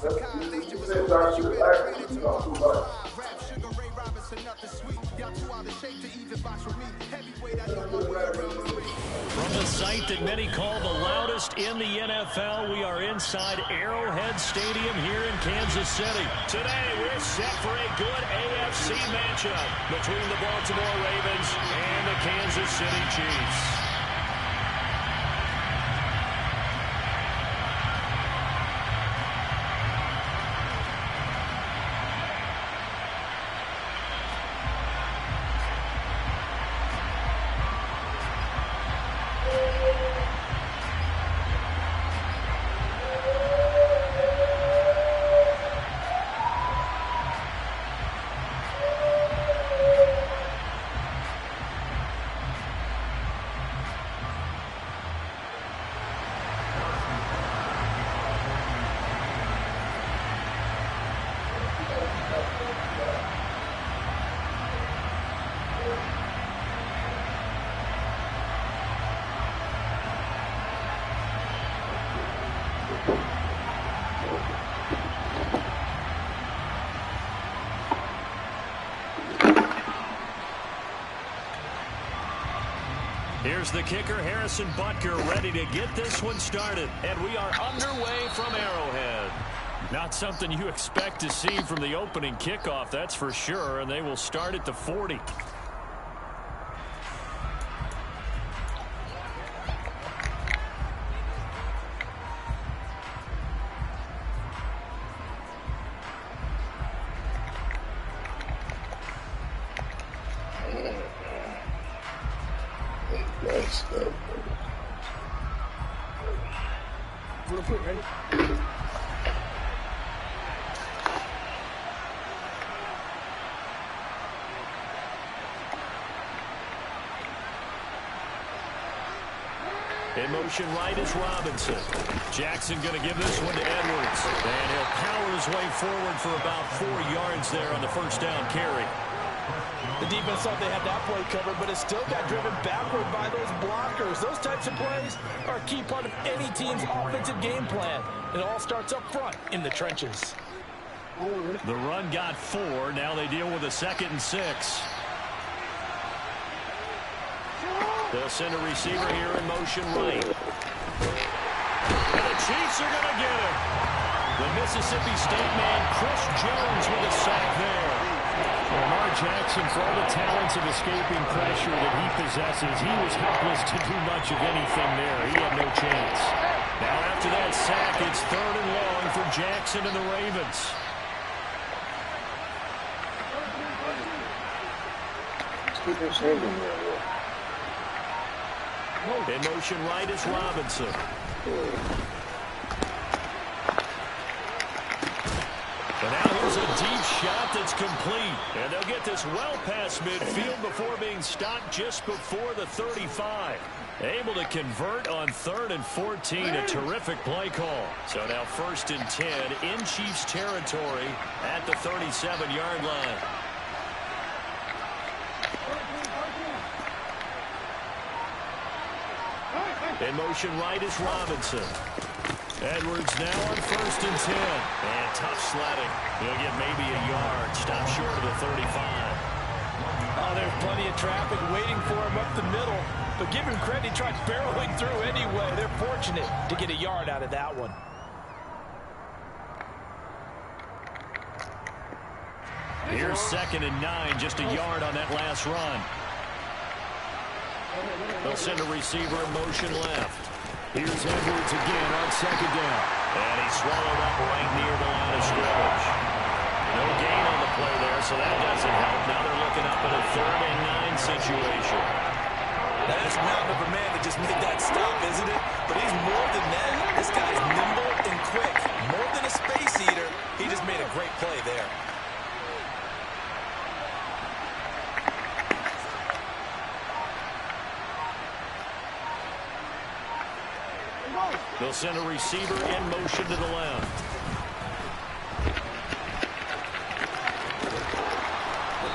From the site that many call the loudest in the NFL, we are inside Arrowhead Stadium here in Kansas City. Today, we're set for a good AFC matchup between the Baltimore Ravens and the Kansas City Chiefs. Here's the kicker, Harrison Butker, ready to get this one started. And we are underway from Arrowhead. Not something you expect to see from the opening kickoff, that's for sure. And they will start at the 40. In motion right is Robinson. Jackson going to give this one to Edwards. And he'll power his way forward for about 4 yards there on the first down carry. The defense thought they had that play covered, but it still got driven backward by those blockers. Those types of plays are a key part of any team's offensive game plan. It all starts up front in the trenches. The run got 4. Now they deal with a 2nd and 6. They'll send a receiver here in motion right. And the Chiefs are going to get him. The Mississippi State man, Chris Jones, with a sack there. Lamar Jackson, for all the talents of escaping pressure that he possesses, he was helpless to do much of anything there. He had no chance. Now after that sack, it's 3rd and long for Jackson and the Ravens. Keep his hand in there. In motion right is Robinson. But now here's a deep shot that's complete. And they'll get this well past midfield before being stopped just before the 35. Able to convert on 3rd and 14. A terrific play call. So now 1st and 10 in Chiefs territory at the 37-yard line. In motion right is Robinson. Edwards now on 1st and 10. And tough sledding. He'll get maybe a yard. Stop short of the 35. Oh, there's plenty of traffic waiting for him up the middle. But give him credit, he tried barreling through anyway. They're fortunate to get a yard out of that one. Here's 2nd and 9. Just a yard on that last run. They'll send a receiver in motion left. Here's Edwards again on 2nd down. And he's swallowed up right near the line of scrimmage. No gain on the play there, so that doesn't help. Now they're looking up at a 3rd and 9 situation. That's mountain of a man that just made that stop, isn't it? But he's more than that. This guy's nimble and quick. More than a space eater. He just made a great play there. They'll send a receiver in motion to the left.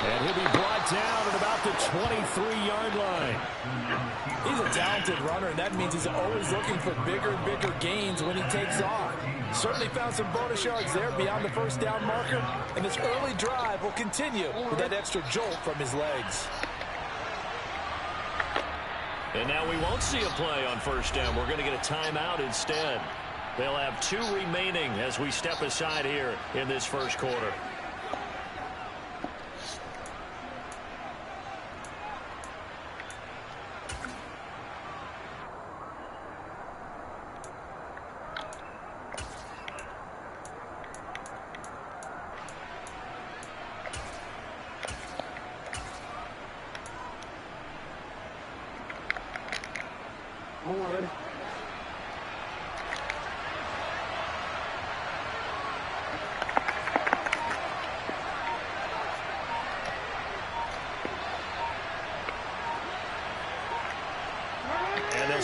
And he'll be brought down at about the 23-yard line. He's a talented runner, and that means he's always looking for bigger and bigger gains when he takes off. Certainly found some bonus yards there beyond the first down marker, and this early drive will continue with that extra jolt from his legs. And now we won't see a play on first down. We're going to get a timeout instead. They'll have 2 remaining as we step aside here in this first quarter.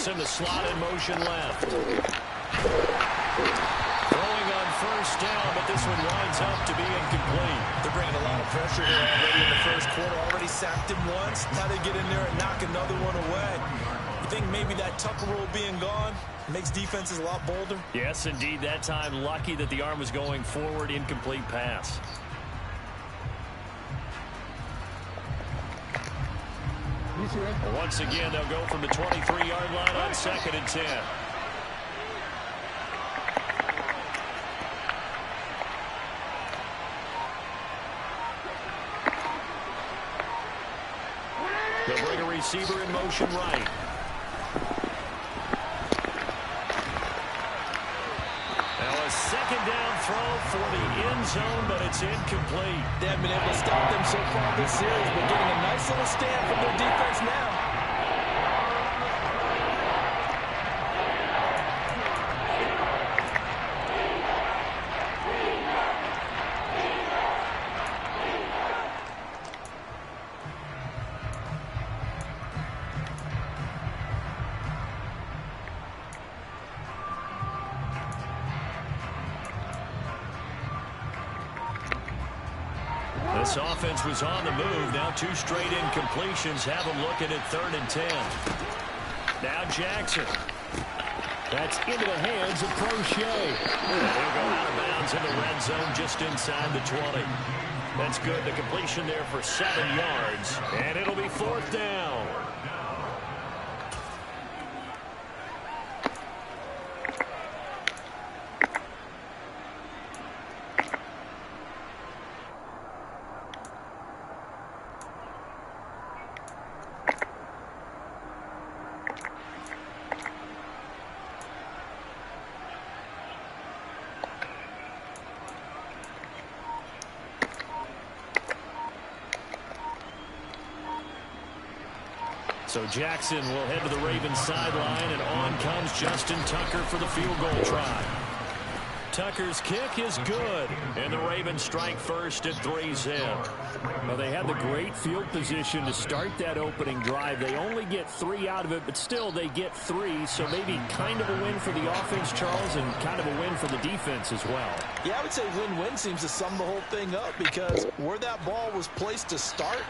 In the slot in motion left. Throwing on first down, but this one winds up to be incomplete. They're bringing a lot of pressure here already in the first quarter. Already sacked him once. Now they get in there and knock another one away. You think maybe that Tucker rule being gone makes defenses a lot bolder? Yes, indeed. That time, lucky that the arm was going forward. Incomplete pass. Once again, they'll go from the 23-yard line on 2nd and 10. They'll bring a receiver in motion right. Now a second down throw for the end zone, but it's incomplete. They haven't been able to stop them so far this series, but getting a nice little stand from their defense now. This offense was on the move. Now 2 straight incompletions. Have them looking at 3rd and 10. Now Jackson. That's into the hands of Crochet. They'll go out of bounds in the red zone just inside the 20. That's good. The completion there for 7 yards. And it'll be 4th down. So Jackson will head to the Ravens sideline, and on comes Justin Tucker for the field goal try. Tucker's kick is good, and the Ravens strike first at 3-0. Well, they had the great field position to start that opening drive. They only get 3 out of it, but still they get 3, so maybe kind of a win for the offense, Charles, and kind of a win for the defense as well. Yeah, I would say win-win seems to sum the whole thing up, because where that ball was placed to start,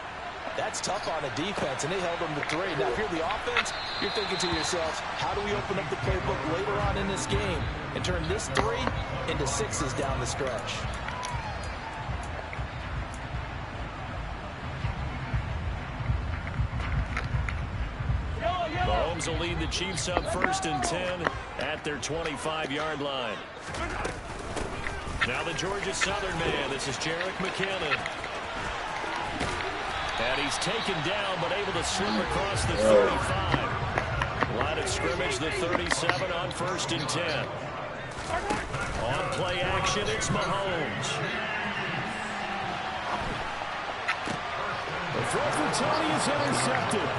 that's tough on a defense, and they held them to 3. Now, if you're the offense, you're thinking to yourselves, how do we open up the playbook later on in this game and turn this 3 into 6s down the stretch? Mahomes will lead the Chiefs up 1st and 10 at their 25-yard line. Now the Georgia Southern man. This is Jerick McKinnon. And he's taken down, but able to slip across the 35. Line of scrimmage, the 37 on 1st and 10. On play action, it's Mahomes. The throw for Tony is intercepted.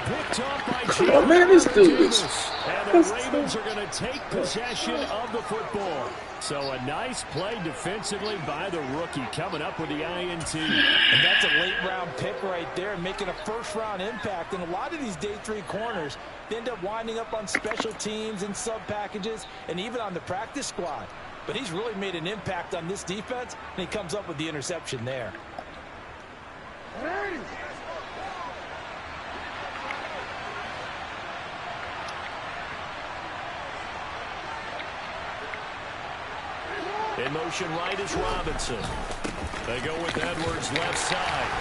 Picked off by Gio. Oh man, this dude is... And the Ravens are going to take possession of the football. So a nice play defensively by the rookie, coming up with the INT. And that's a late-round pick right there, making a first-round impact. And a lot of these day 3 corners, they end up winding up on special teams and sub-packages and even on the practice squad. But he's really made an impact on this defense, and he comes up with the interception there. In motion right is Robinson. They go with Edwards left side.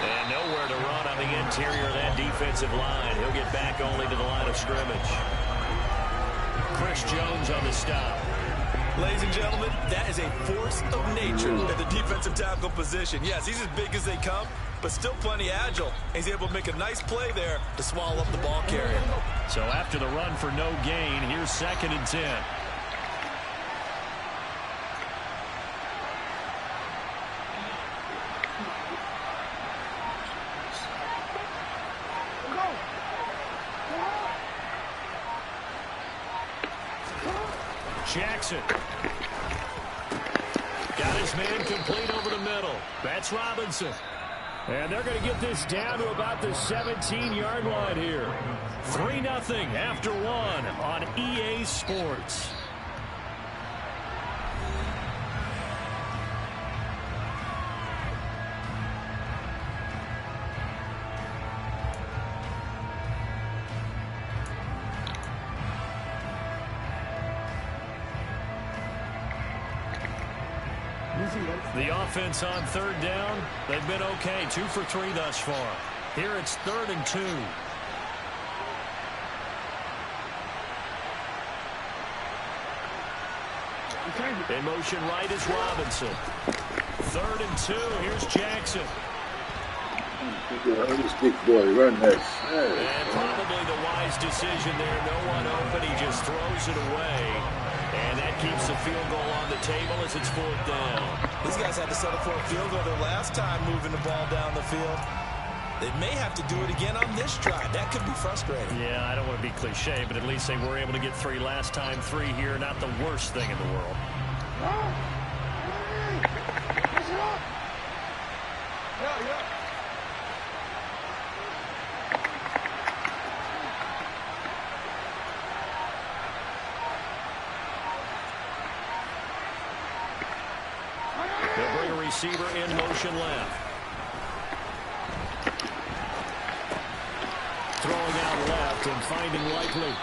And nowhere to run on the interior of that defensive line. He'll get back only to the line of scrimmage. Chris Jones on the stop. Ladies and gentlemen, that is a force of nature at the defensive tackle position. Yes, he's as big as they come, but still plenty agile. He's able to make a nice play there to swallow up the ball carrier. So after the run for no gain, here's 2nd and 10. Jackson. Got his man complete over the middle. That's Robinson. And they're going to get this down to about the 17-yard line here. 3-0 after 1 on EA Sports. The offense on 3rd down, they've been okay. 2 for 3 thus far. Here it's 3rd and 2. In motion right is Robinson. 3rd and 2. Here's Jackson. This big boy, run this. And probably the wise decision there. No one open. He just throws it away. And that keeps the field goal on the table as it's 4th down. These guys had to settle for a field goal their last time moving the ball down the field. They may have to do it again on this drive. That could be frustrating. Yeah, I don't want to be cliche, but at least they were able to get 3 last time. 3 here, not the worst thing in the world. They'll bring a receiver in motion left. Throwing out left and finding Likely.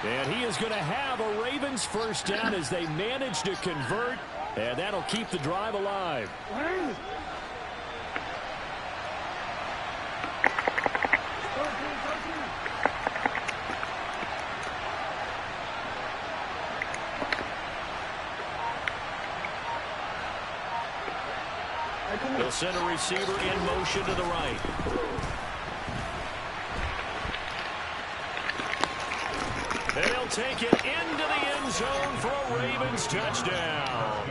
And he is going to have a Ravens first down as they manage to convert. And that'll keep the drive alive. They'll send a receiver in motion to the right. They'll take it into the end zone for a Ravens touchdown.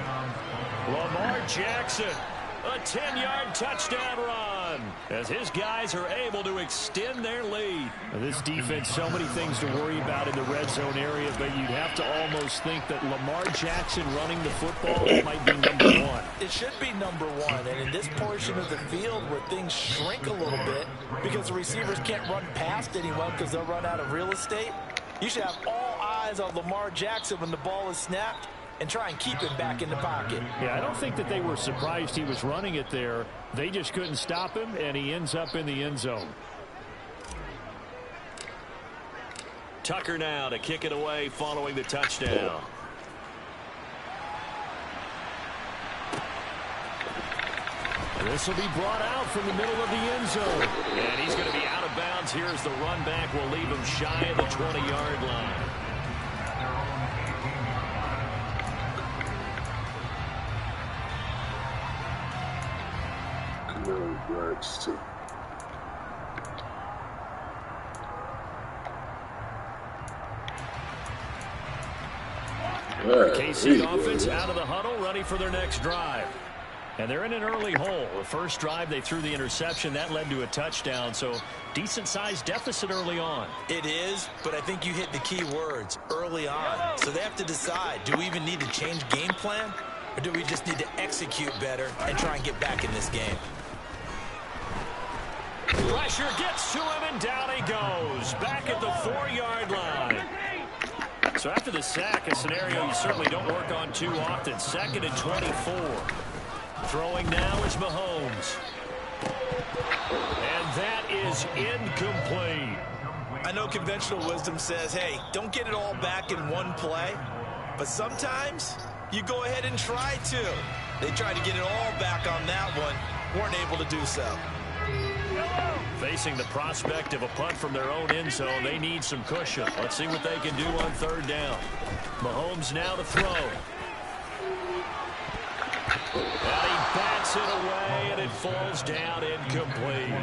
Lamar Jackson, a 10-yard touchdown run as his guys are able to extend their lead. Now, this defense, so many things to worry about in the red zone area, but you'd have to almost think that Lamar Jackson running the football might be number 1. It should be number 1, and in this portion of the field where things shrink a little bit because the receivers can't run past anyone because they'll run out of real estate, you should have all eyes on Lamar Jackson when the ball is snapped and try and keep him back in the pocket. Yeah, I don't think that they were surprised he was running it there. They just couldn't stop him, and he ends up in the end zone. Tucker now to kick it away following the touchdown. This will be brought out from the middle of the end zone. And he's going to be out of bounds here as the run back will leave him shy of the 20-yard line. KC offense out of the huddle, ready for their next drive. And they're in an early hole. The first drive, they threw the interception. That led to a touchdown, so decent-sized deficit early on. It is, but I think you hit the key words, early on. So they have to decide, do we even need to change game plan, or do we just need to execute better and try and get back in this game? Pressure gets to him, and down he goes. Back at the 4-yard line. So after the sack, a scenario you certainly don't work on too often. 2nd and 24. Throwing now is Mahomes. And that is incomplete. I know conventional wisdom says, hey, don't get it all back in one play. But sometimes You go ahead and try to. They tried to get it all back on that one. Weren't able to do so. Facing the prospect of a punt from their own end zone, they need some cushion. Let's see what they can do on third down. Mahomes now to throw. And he bats it away, and it falls down incomplete.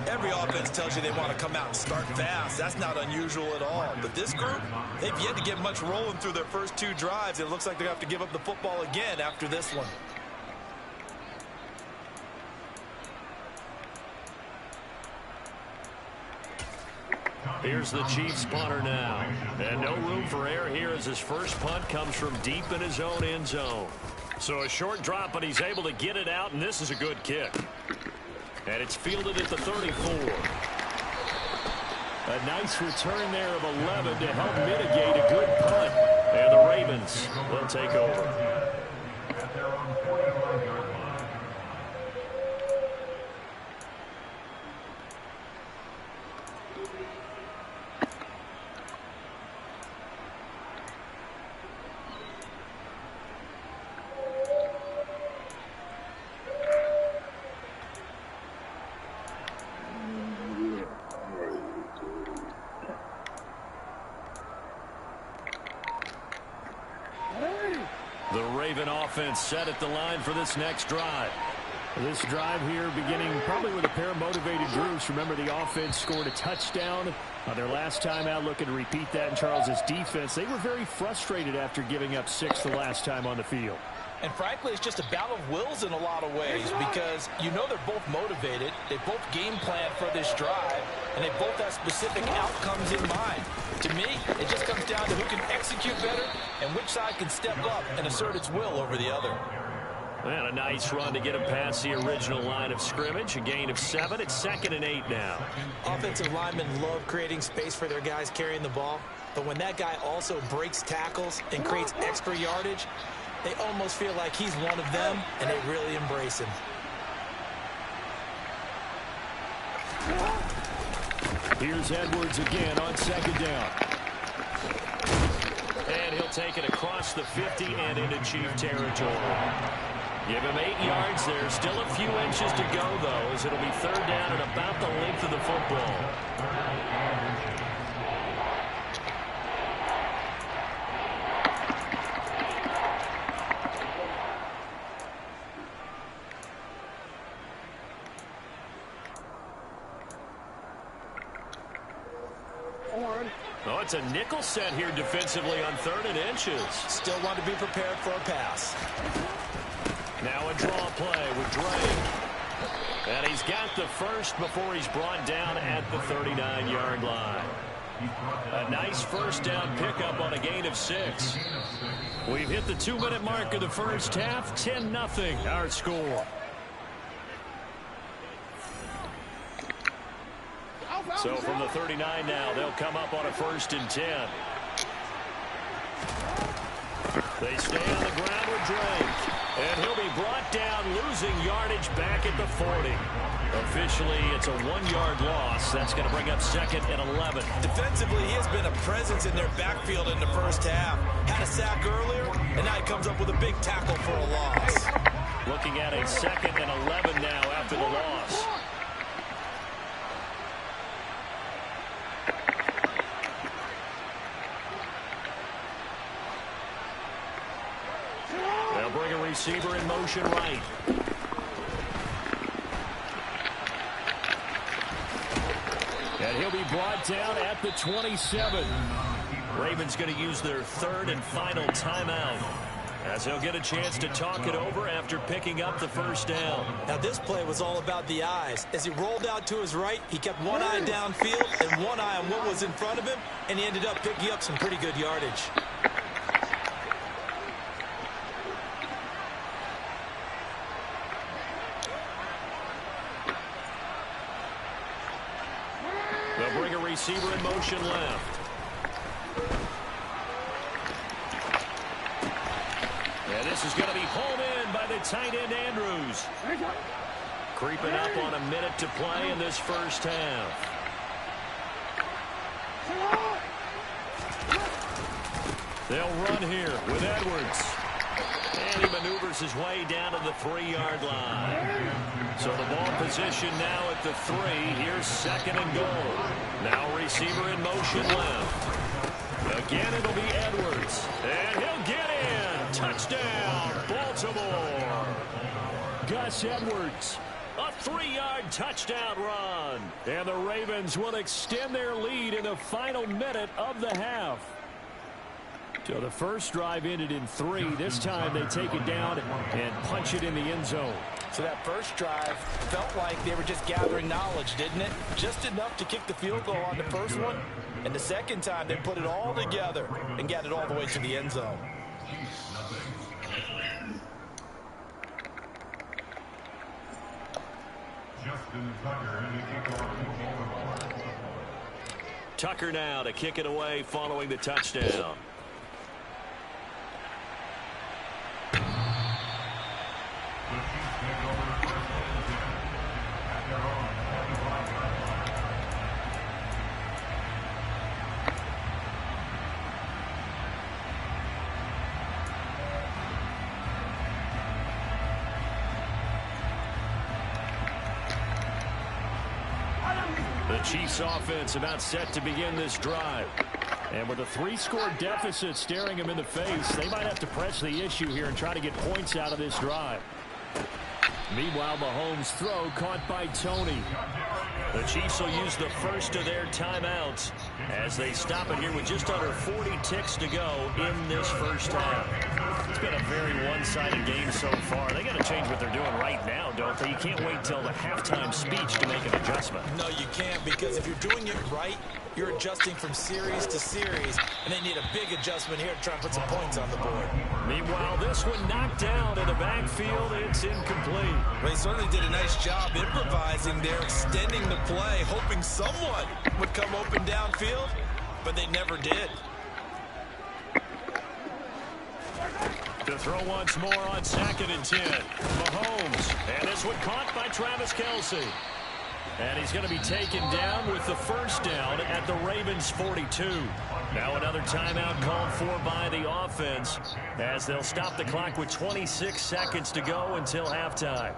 Every offense tells you they want to come out and start fast. That's not unusual at all. But this group, they've yet to get much rolling through their first 2 drives. It looks like they're going to have to give up the football again after this one. Here's the Chiefs punter now. And no room for error here as his first punt comes from deep in his own end zone. So a short drop, but he's able to get it out, and this is a good kick. And it's fielded at the 34. A nice return there of 11 to help mitigate a good punt. And the Ravens will take over. The Raven offense set at the line for this next drive. This drive here beginning probably with a pair of motivated groups. Remember, the offense scored a touchdown on their last time out. Looking to repeat that in Charles's defense. They were very frustrated after giving up 6 the last time on the field. And frankly, it's just a battle of wills in a lot of ways because you know they're both motivated. They both game plan for this drive, and they both have specific outcomes in mind. To me, it just comes down to who can execute better and which side can step up and assert its will over the other. And a nice run to get him past the original line of scrimmage. A gain of 7. It's 2nd and 8 now. Offensive linemen love creating space for their guys carrying the ball, but when that guy also breaks tackles and creates extra yardage, they almost feel like he's one of them, and they really embrace him. Here's Edwards again on 2nd down. And he'll take it across the 50 and into Chief territory. Give him 8 yards there. Still a few inches to go, though, as it'll be 3rd down at about the length of the football. Oh, it's a nickel set here defensively on 3rd and inches. Still want to be prepared for a pass. Now a draw play with Drake. And he's got the first before he's brought down at the 39-yard line. A nice first down pickup on a gain of 6. We've hit the 2-minute mark of the first half. 10-0 our score. So from the 39 now, they'll come up on a 1st and 10. They stay on the ground with Drake. And he'll be brought down, losing yardage back at the 40. Officially, it's a 1-yard loss. That's going to bring up 2nd and 11. Defensively, he has been a presence in their backfield in the first half. Had a sack earlier, and now he comes up with a big tackle for a loss. Looking at a 2nd and 11 now after the loss. Bring a receiver in motion right. And he'll be brought down at the 27. Ravens going to use their 3rd and final timeout, as he'll get a chance to talk it over after picking up the first down. Now this play was all about the eyes. As he rolled out to his right, he kept one eye downfield and one eye on what was in front of him, and he ended up picking up some pretty good yardage. They'll bring a receiver in motion left. And this is going to be hauled in by the tight end Andrews. Creeping up on a minute to play in this first half. They'll run here with Edwards. And he maneuvers his way down to the 3-yard line. So the ball position now at the 3. Here's 2nd and goal. Now receiver in motion left. Again, it'll be Edwards. And he'll get in. Touchdown, Baltimore. Gus Edwards. A 3-yard touchdown run. And the Ravens will extend their lead in the final minute of the half. So the first drive ended in 3. This time they take it down and punch it in the end zone. So that first drive felt like they were just gathering knowledge, didn't it? Just enough to kick the field goal on the first one. And the second time they put it all together and got it all the way to the end zone. Tucker now to kick it away following the touchdown. The Chiefs offense about set to begin this drive. And with a 3-score deficit staring them in the face, they might have to press the issue here and try to get points out of this drive. Meanwhile, Mahomes' throw caught by Tony. The Chiefs will use the first of their timeouts as they stop it here with just under 40 ticks to go in this first half. It's been a very one-sided game so far. They got to change what they're doing right now, don't they? You can't wait till the halftime speech to make an adjustment. No, you can't, because if you're doing it right, you're adjusting from series to series, and they need a big adjustment here to try and put some points on the board. Meanwhile, this one knocked down in the backfield. It's incomplete. Well, they certainly did a nice job improvising there, extending the play, hoping someone would come open downfield, but they never did. To throw once more on 2nd and 10. Mahomes. And this one caught by Travis Kelce. And he's going to be taken down with the first down at the Ravens' 42. Now another timeout called for by the offense as they'll stop the clock with 26 seconds to go until halftime.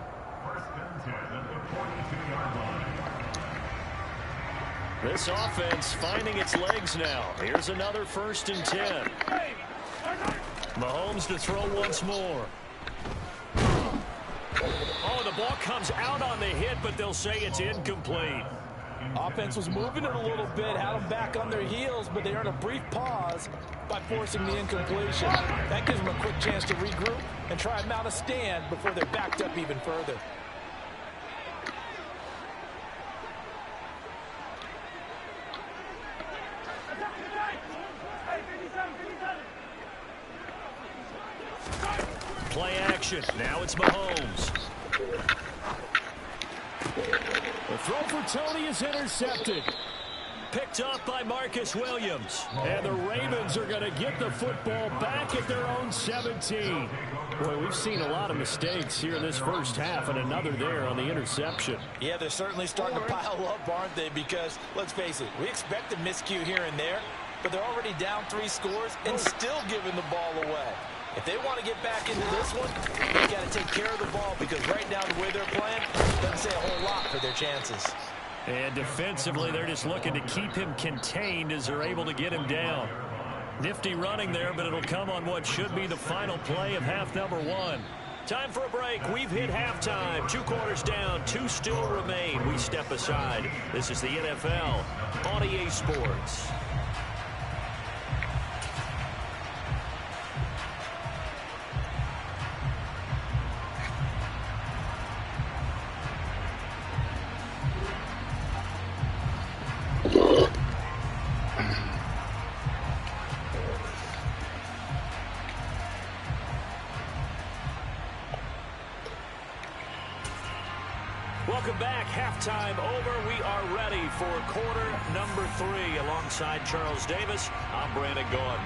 This offense finding its legs now. Here's another 1st and 10. Mahomes to throw once more. Oh, the ball comes out on the hit, but they'll say it's incomplete. Offense was moving it a little bit, had them back on their heels, but they earned a brief pause by forcing the incompletion. That gives them a quick chance to regroup and try and mount a stand before they're backed up even further. Play action. Now it's Mahomes. The throw for Tony is intercepted. Picked up by Marcus Williams. And the Ravens are going to get the football back at their own 17. Boy, we've seen a lot of mistakes here in this first half, and another there on the interception. Yeah, they're certainly starting to pile up, aren't they? Because, let's face it, we expect a miscue here and there, but they're already down 3 scores and still giving the ball away. If they want to get back into this one, they've got to take care of the ball, because right now the way they're playing doesn't say a whole lot for their chances. And defensively, they're just looking to keep him contained as they're able to get him down. Nifty running there, but it'll come on what should be the final play of half number 1. Time for a break. We've hit halftime. 2 quarters down, 2 still remain. We step aside. This is the NFL on EA Sports. Welcome back. Halftime over. We are ready for quarter number 3. Alongside Charles Davis, I'm Brandon Gordon.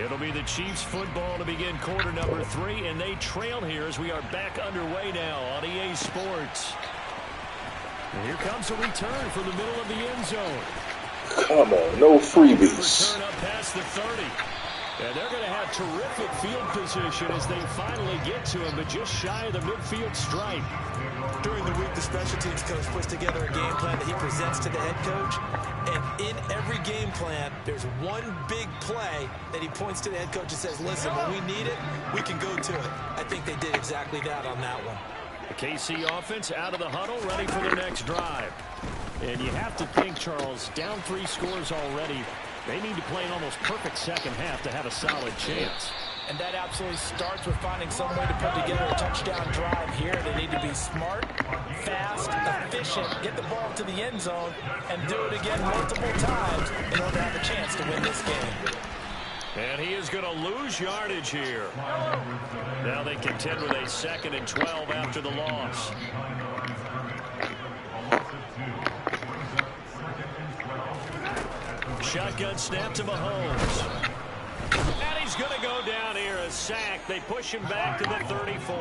It'll be the Chiefs football to begin quarter number 3, and they trail here as we are back underway now on EA Sports. And here comes a return from the middle of the end zone. Come on, no freebies. Return up past the 30. And they're going to have terrific field position as they finally get to him, but just shy of the midfield stripe. During the week, the special teams coach puts together a game plan that he presents to the head coach. And in every game plan, there's one big play that he points to the head coach and says, listen, when we need it, we can go to it. I think they did exactly that on that one. The KC offense out of the huddle, ready for the next drive. And you have to think, Charles, down 3 scores already. They need to play an almost perfect second half to have a solid chance. And that absolutely starts with finding some way to put together a touchdown drive here. They need to be smart, fast, efficient, get the ball to the end zone, and do it again multiple times in order to have a chance to win this game. And he is going to lose yardage here. Now they contend with a 2nd and 12 after the loss. Shotgun snap to Mahomes. And he's going to go down here, a sack. They push him back to the 34.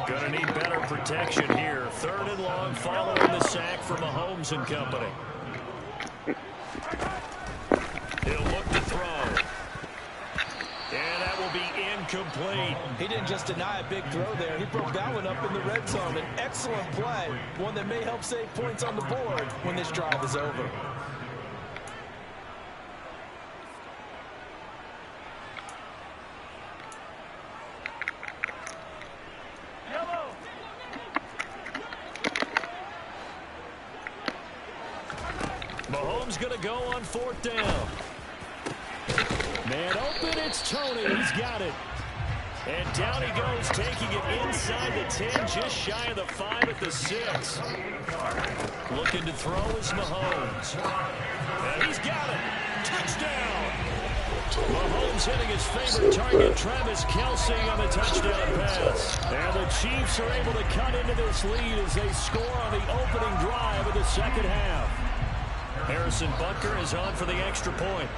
Going to need better protection here. 3rd and long following the sack for Mahomes and company. He'll look to throw. And that will be incomplete. He didn't just deny a big throw there. He broke that one up in the red zone. An excellent play. One that may help save points on the board when this drive is over. Mahomes going to go on 4th down. Man open, it's Tony. He's got it. And down he goes, taking it inside the 10, just shy of the 5 at the 6. Looking to throw is Mahomes. And he's got it. Touchdown. Mahomes hitting his favorite target, Travis Kelce, on the touchdown pass. And the Chiefs are able to cut into this lead as they score on the opening drive of the second half. Harrison Butker is on for the extra point.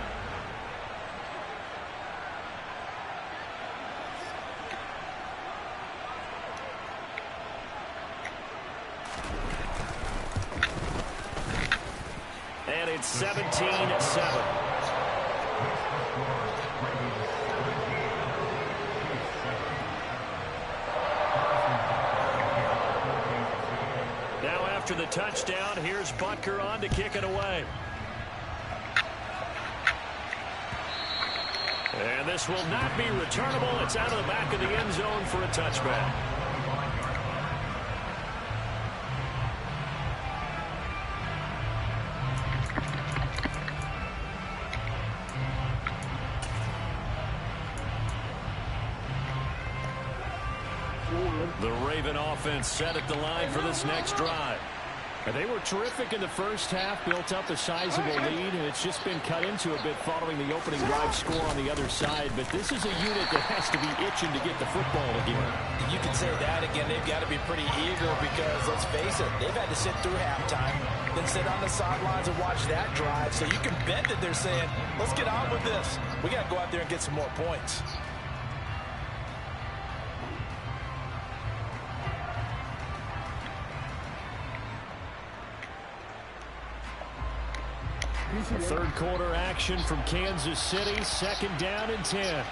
And it's 17-7. Now after the touchdown, here's Butker on to kick it away. And this will not be returnable. It's out of the back of the end zone for a touchback. The Raven offense set at the line for this next drive. They were terrific in the first half, built up a sizable lead, and it's just been cut into a bit following the opening drive score on the other side. But this is a unit that has to be itching to get the football again. You can say that again. They've got to be pretty eager because, let's face it, they've had to sit through halftime, then sit on the sidelines and watch that drive. So you can bet that they're saying, let's get on with this. We got to go out there and get some more points. Third quarter action from Kansas City. 2nd down and 10.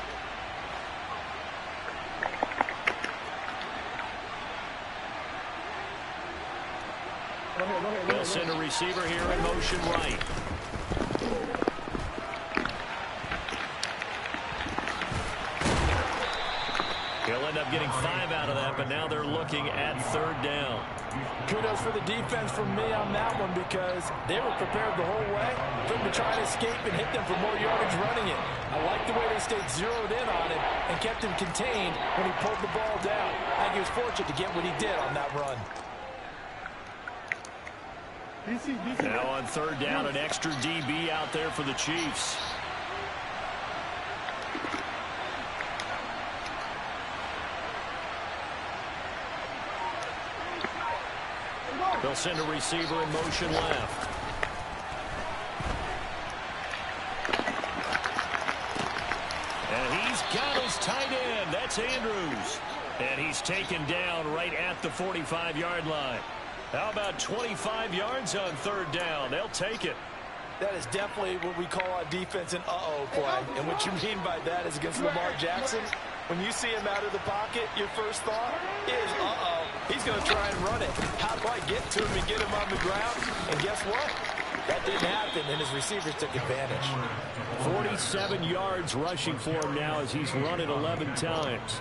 They'll send a receiver here in motion right. He'll end up getting 5 out of that, but now they're looking at 3rd down. Kudos for the defense from me on that one because they were prepared the whole way for him to try and escape and hit them for more yardage running it. I like the way they stayed zeroed in on him and kept him contained when he pulled the ball down. I think he was fortunate to get what he did on that run. Now on 3rd down, an extra DB out there for the Chiefs. They'll send a receiver in motion left. And he's got his tight end. That's Andrews. And he's taken down right at the 45-yard line. How about 25 yards on third down? They'll take it. That is definitely what we call a defense an uh-oh play. And what you mean by that is against Lamar Jackson, when you see him out of the pocket, your first thought is, uh-oh, he's going to try and run it. How do I get to him and get him on the ground? And guess what? That didn't happen, and his receivers took advantage. 47 yards rushing for him now as he's run it 11 times.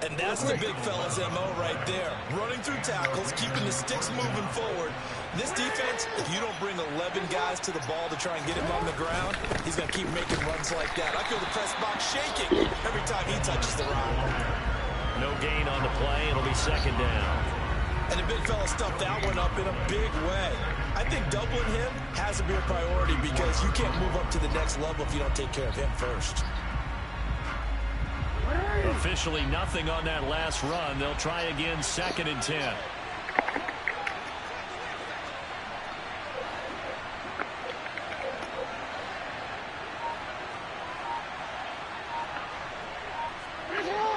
And that's the big fella's MO right there. Running through tackles, keeping the sticks moving forward. This defense, if you don't bring 11 guys to the ball to try and get him on the ground, he's going to keep making runs like that. I feel the press box shaking every time he touches the rock. No gain on the play. It'll be second down. And the big fella stuffed that one up in a big way. I think doubling him has to be a priority because you can't move up to the next level if you don't take care of him first. Officially nothing on that last run. They'll try again, 2nd and 10.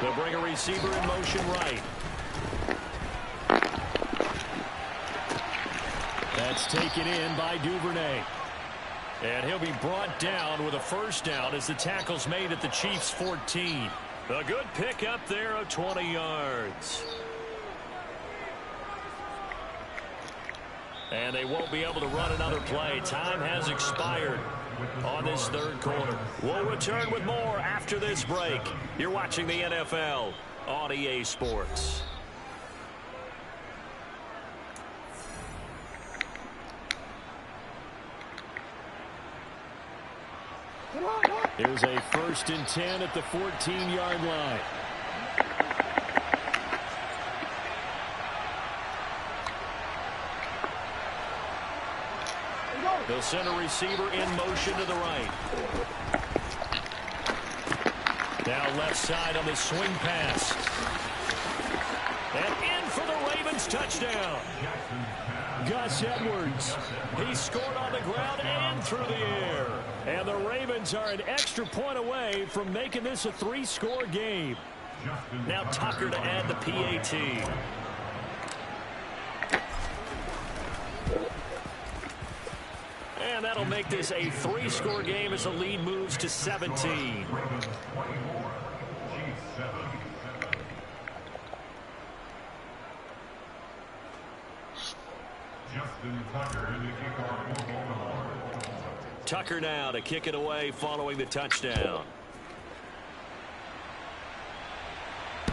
They'll bring a receiver in motion right. That's taken in by Duvernay. And he'll be brought down with a first down as the tackle's made at the Chiefs' 14. A good pickup there of 20 yards. And they won't be able to run another play. Time has expired on this third quarter. We'll return with more after this break. You're watching the NFL on EA Sports. Here's a 1st and 10 at the 14-yard line. They'll send a receiver in motion to the right. Now left side on the swing pass. And in for the Ravens touchdown. Gus Edwards. He scored on the ground and through the air. And the Ravens are an extra point away from making this a 3-score game. Now Tucker to add the PAT. And that'll make this a 3-score game as the lead moves to 17. Tucker now to kick it away following the touchdown. The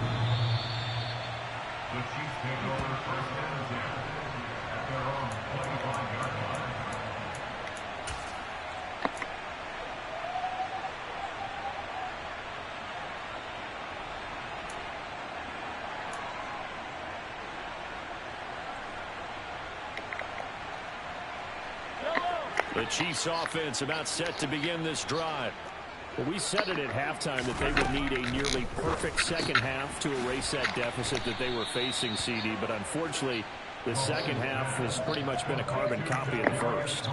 Chiefs take over 1st and 10 at their own 25-yard line. The Chiefs offense about set to begin this drive. Well, we said it at halftime that they would need a nearly perfect second half to erase that deficit that they were facing, CD. But unfortunately, the second half has pretty much been a carbon copy of the first.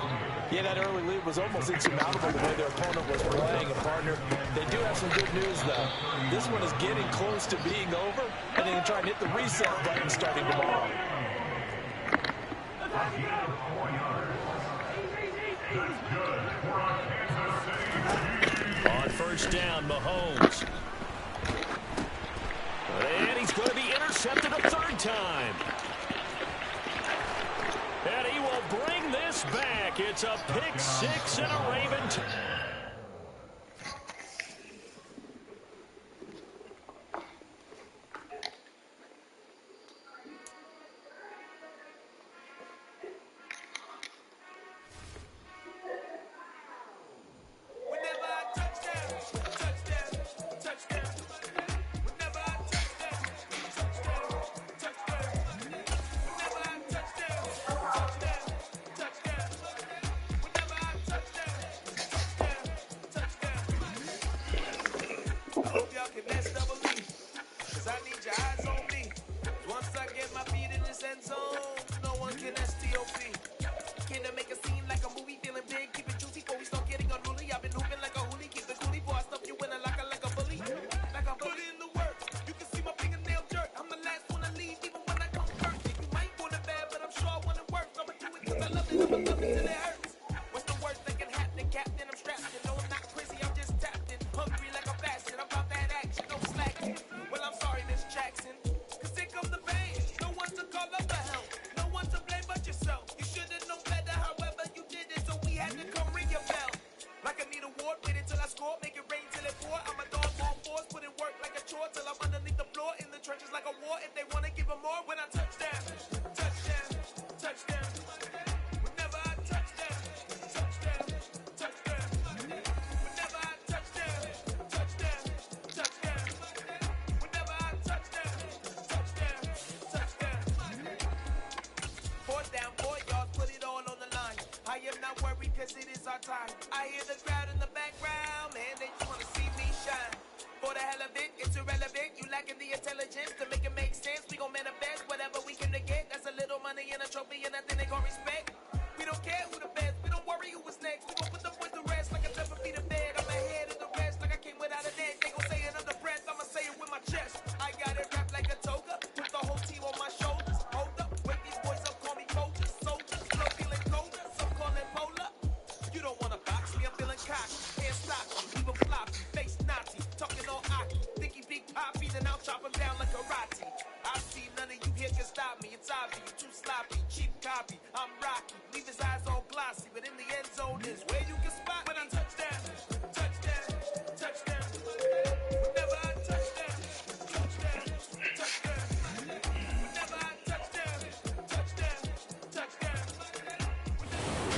Yeah, that early lead was almost insurmountable the way their opponent was playing. And, partner, they do have some good news, though. This one is getting close to being over, and they can try and hit the reset button starting tomorrow. On first down, Mahomes. And he's going to be intercepted a 3rd time. And he will bring this back. It's a pick 6 and a Raven.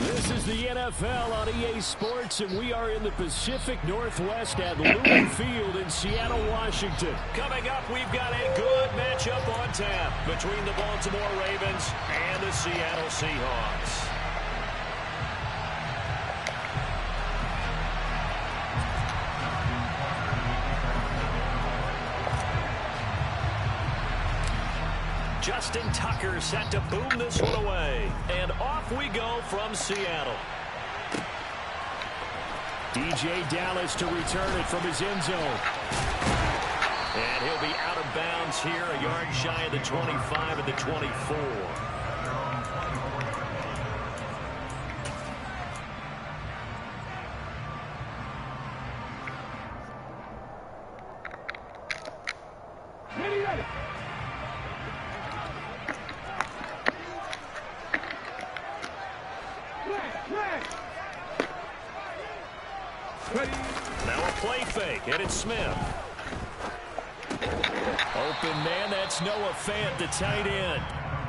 This is the NFL on EA Sports, and we are in the Pacific Northwest at Lumen Field in Seattle, Washington. Coming up, we've got a good matchup on tap between the Baltimore Ravens and the Seattle Seahawks. Justin Tucker set to boom this one away. And off we go from Seattle. DJ Dallas to return it from his end zone. And he'll be out of bounds here, a yard shy of the 25 at the 24. Now a play fake, and it's Smith. Open man, that's Noah Fant, the tight end.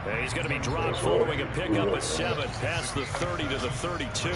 And he's going to be dropped following a pickup of 7 past the 30 to the 32.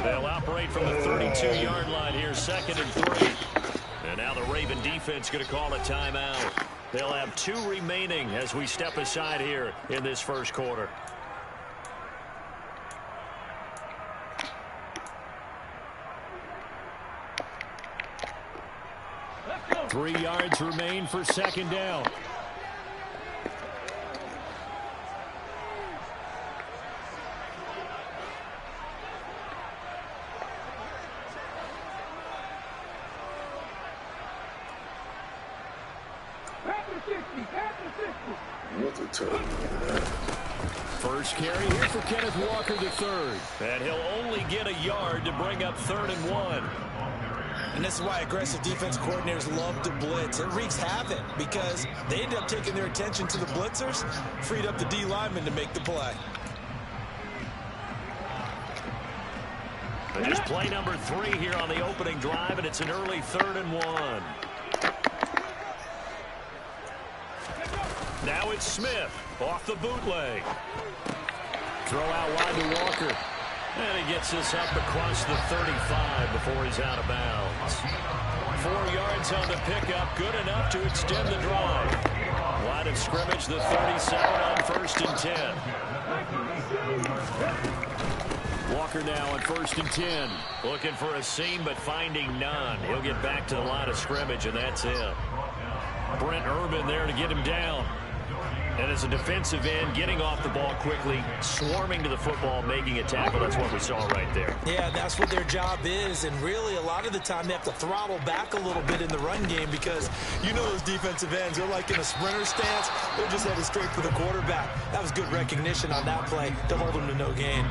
They'll operate from the 32-yard line here, 2nd and 3. And now the Raven defense going to call a timeout. They'll have 2 remaining as we step aside here in this first quarter. Let's go. 3 yards remain for 2nd down. What a turn. First carry here for Kenneth Walker III. And he'll only get a yard to bring up 3rd and 1. And this is why aggressive defense coordinators love to blitz. It wreaks havoc because they end up taking their attention to the blitzers, freed up the D lineman to make the play. But just play number 3 here on the opening drive, and it's an early 3rd and 1. Now it's Smith off the bootleg. Throw out wide to Walker. And he gets this up across the 35 before he's out of bounds. 4 yards on the pickup, good enough to extend the drive. Line of scrimmage, the 37 on 1st and 10. Walker now on 1st and 10. Looking for a seam, but finding none. He'll get back to the line of scrimmage, and that's it. Brent Urban there to get him down. And as a defensive end, getting off the ball quickly, swarming to the football, making a tackle. That's what we saw right there. Yeah, that's what their job is. And really, a lot of the time, they have to throttle back a little bit in the run game because you know those defensive ends, they're like in a sprinter stance. They're just headed straight for the quarterback. That was good recognition on that play to hold them to no gain.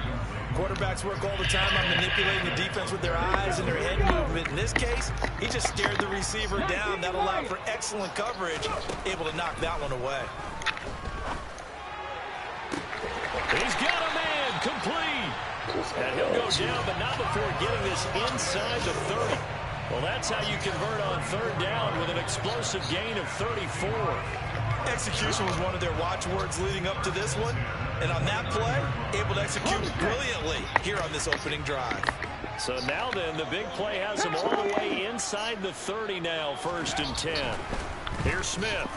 Quarterbacks work all the time on manipulating the defense with their eyes and their head movement. In this case, he just stared the receiver down. That allowed for excellent coverage, able to knock that one away. He's got a man, complete. And he'll go down, but not before getting this inside the 30. Well, that's how you convert on 3rd down with an explosive gain of 34. Execution was one of their watchwords leading up to this one. And on that play, able to execute brilliantly here on this opening drive. So now then, the big play has him all the way inside the 30 now, 1st and 10. Here's Smith.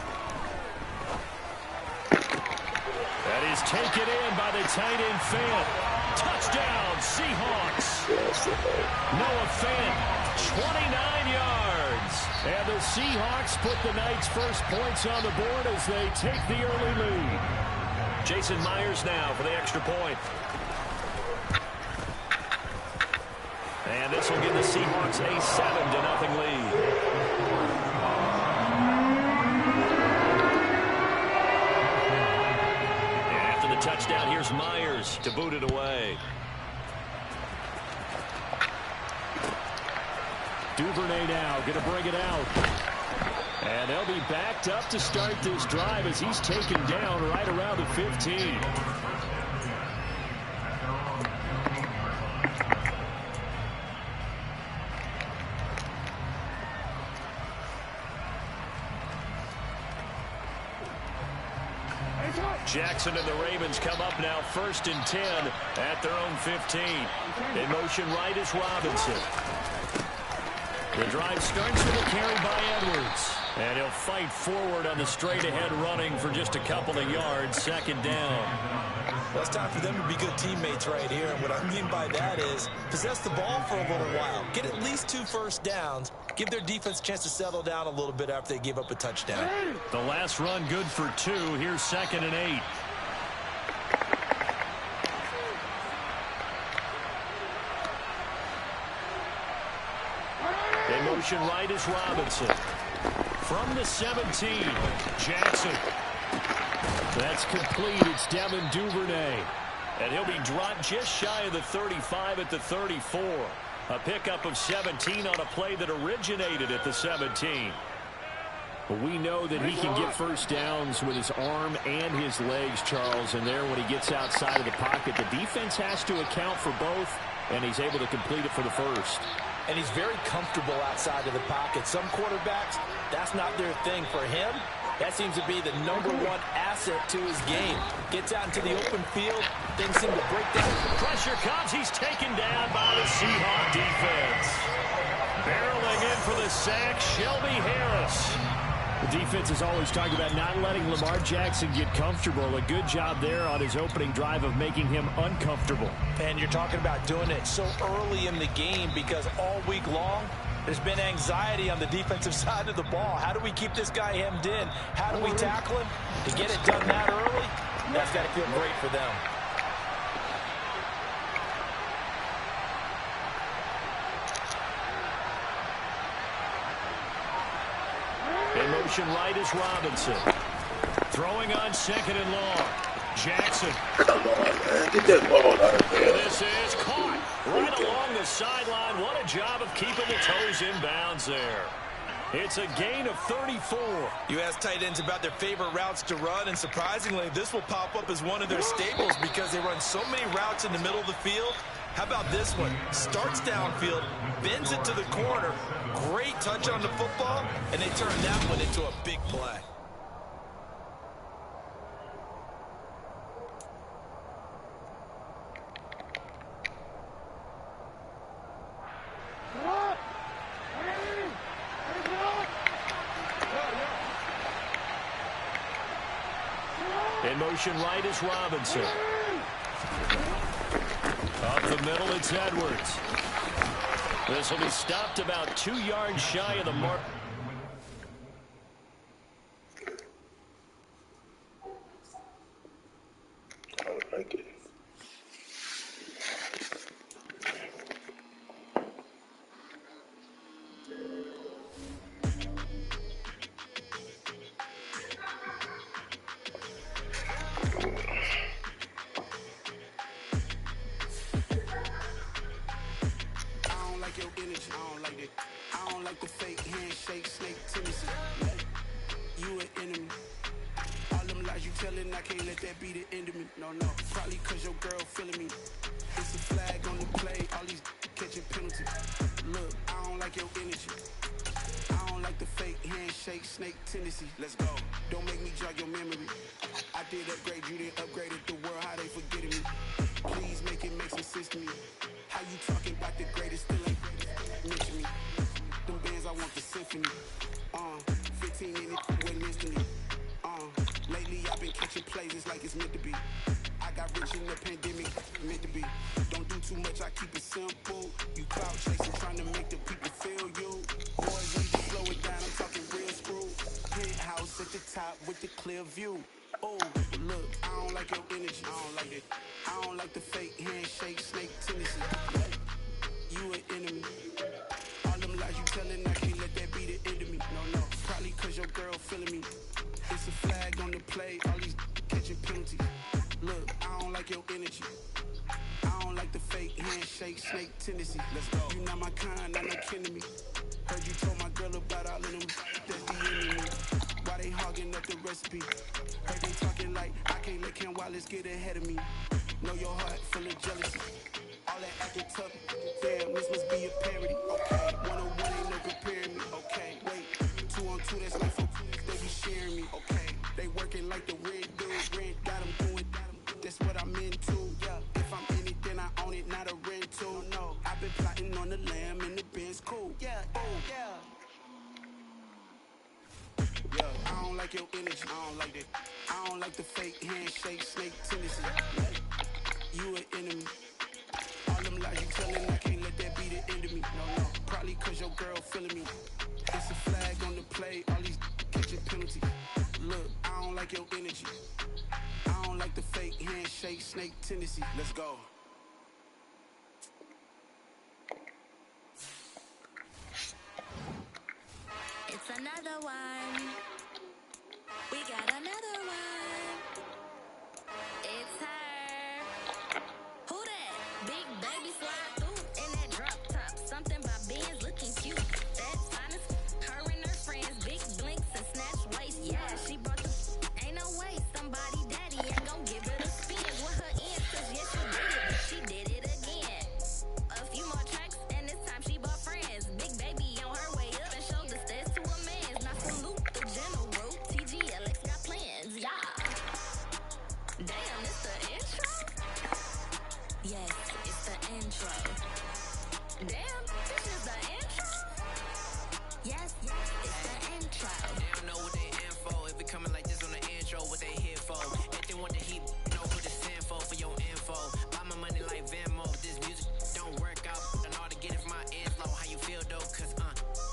That is taken in by the tight end Fant. Touchdown, Seahawks. Noah Fant, 29 yards. And the Seahawks put the Knights' first points on the board as they take the early lead. Jason Myers now for the extra point. And this will give the Seahawks a 7-0 lead. Touchdown, here's Myers to boot it away. Duvernay now going to bring it out. And they'll be backed up to start this drive as he's taken down right around the 15. Jackson and the Ravens come up now 1st and 10 at their own 15. In motion right is Robinson. The drive starts with a carry by Edwards. And he'll fight forward on the straight-ahead running for just a couple of yards. 2nd down. Well, it's time for them to be good teammates right here. And what I mean by that is possess the ball for a little while. Get at least 2 first downs. Give their defense a chance to settle down a little bit after they give up a touchdown. The last run good for 2. Here's 2nd and 8. In motion right is Robinson. From the 17, Jackson. That's complete. It's Devin Duvernay. And he'll be dropped just shy of the 35 at the 34. A pickup of 17 on a play that originated at the 17. Well, we know that he can get first downs with his arm and his legs, Charles. And there, when he gets outside of the pocket, the defense has to account for both, and he's able to complete it for the first. And he's very comfortable outside of the pocket. Some quarterbacks, that's not their thing. For him, that seems to be the #1 asset to his game. Gets out into the open field, things seem to break down. Pressure comes, he's taken down by the Seahawks defense. Barreling in for the sack, Shelby Harris. The defense is always talking about not letting Lamar Jackson get comfortable. A good job there on his opening drive of making him uncomfortable. And you're talking about doing it so early in the game because all week long, there's been anxiety on the defensive side of the ball. How do we keep this guy hemmed in? How do we tackle him? To get it done that early, that's got to feel great for them. In motion right is Robinson. Throwing on second and long. Jackson. Come on, man. Get that ball out of there. This is caught right along the sideline. What a job of keeping the toes in bounds there. It's a gain of 34. You ask tight ends about their favorite routes to run, and surprisingly, this will pop up as one of their staples because they run so many routes in the middle of the field. How about this one? Starts downfield, bends it to the corner, great touch on the football, and they turn that one into a big play. In motion right is Robinson. Up the middle, it's Edwards. This will be stopped about 2 yards shy of the mark. I like it. I can't let that be the end of me. No, probably cause your girl feeling me. It's a flag on the play, all these catching penalties. Look, I don't like your energy. I don't like the fake handshake, snake tendency. Let's go. Don't make me jog your memory. I did upgrade, you didn't upgrade it. The world, how they forgetting me. Please make it make some sense to me. How you talking about the greatest, still ain't mention me. Them bands, I want the symphony. 15 in it, went instantly. Lately I've been catching plays, it's like it's meant to be. I got rich in the pandemic, meant to be. Don't do too much, I keep it simple. You clout chasing, trying to make the people feel you. Boys, need to slow it down, I'm talking real screw. Penthouse at the top with the clear view. Oh, look, I don't like your energy, I don't like it. I don't like the fake handshake, snake tendency. You an enemy. All them lies you telling, I can't let that be the end of me. No, probably cause your girl feeling me. It's a flag on the play, all these catching penalties. Look, I don't like your energy. I don't like the fake handshake, snake tendency. Let's go. You not my kind, not no kin to me. Heard you told my girl about all of them that's DMing me. Why they hogging up the recipe? Heard they talking like I can't let Ken Wallace get ahead of me. Know your heart full of jealousy. All that acting tough, damn, this must be a parody. Okay, 1-on-1 ain't no comparing me. Okay, wait, 2-on-2, that's like 4. They be sharing me, okay. They working like the red dude, red got them doing. That's what I'm into, yeah. If I'm in it, then I own it, not a rental. No, I've been plotting on the lamb and the Benz cool. Yeah, oh, yeah. I don't like your energy, I don't like that. I don't like the fake handshake, snake tendency. You an enemy. All them lies you telling, I can't let that be the end of me. No, probably cause your girl feeling me. It's a flag on the play, all these catching penalties. Look, I don't like your energy. I don't like the fake handshake, snake tendency. Let's go. It's another one. We got another one. It's her. Who that? Big baby slide through in that drop top. Something by Benz looking cute. That's honest. Her and her friends, big blinks and snatch waist. Yeah, she brought the. Ain't no way somebody daddy ain't gon' give it a spin with her ends. Cause yes, she did it, but she did it again. A few more tracks and this time she bought friends. Big baby on her way up and showed the stairs to a man's. Now salute the general. TGLX got plans, yeah. Damn, it's the intro? Yes, it's the intro. Damn, this is the intro? Yes, it's the intro. They don't know what they in for. If it coming like this on the intro, what they here for? If they want the heat, know who to send for your info. Buy my money like Venmo. This music don't work out. And all to get it from my inflow. How you feel though? Cause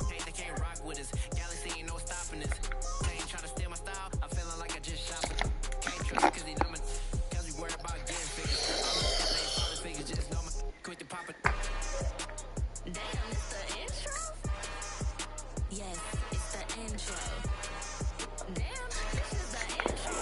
hey, they can't rock with us. Galaxy ain't no stopping this. They ain't trying to steal my style. I'm feeling like I just shot with them. Can't trust cause they know me. Cause we worried about getting figures. They ain't falling figures, just know me. Quit the poppin'. Damn, it's the intro? Yes, it's the intro. Damn, this is the intro?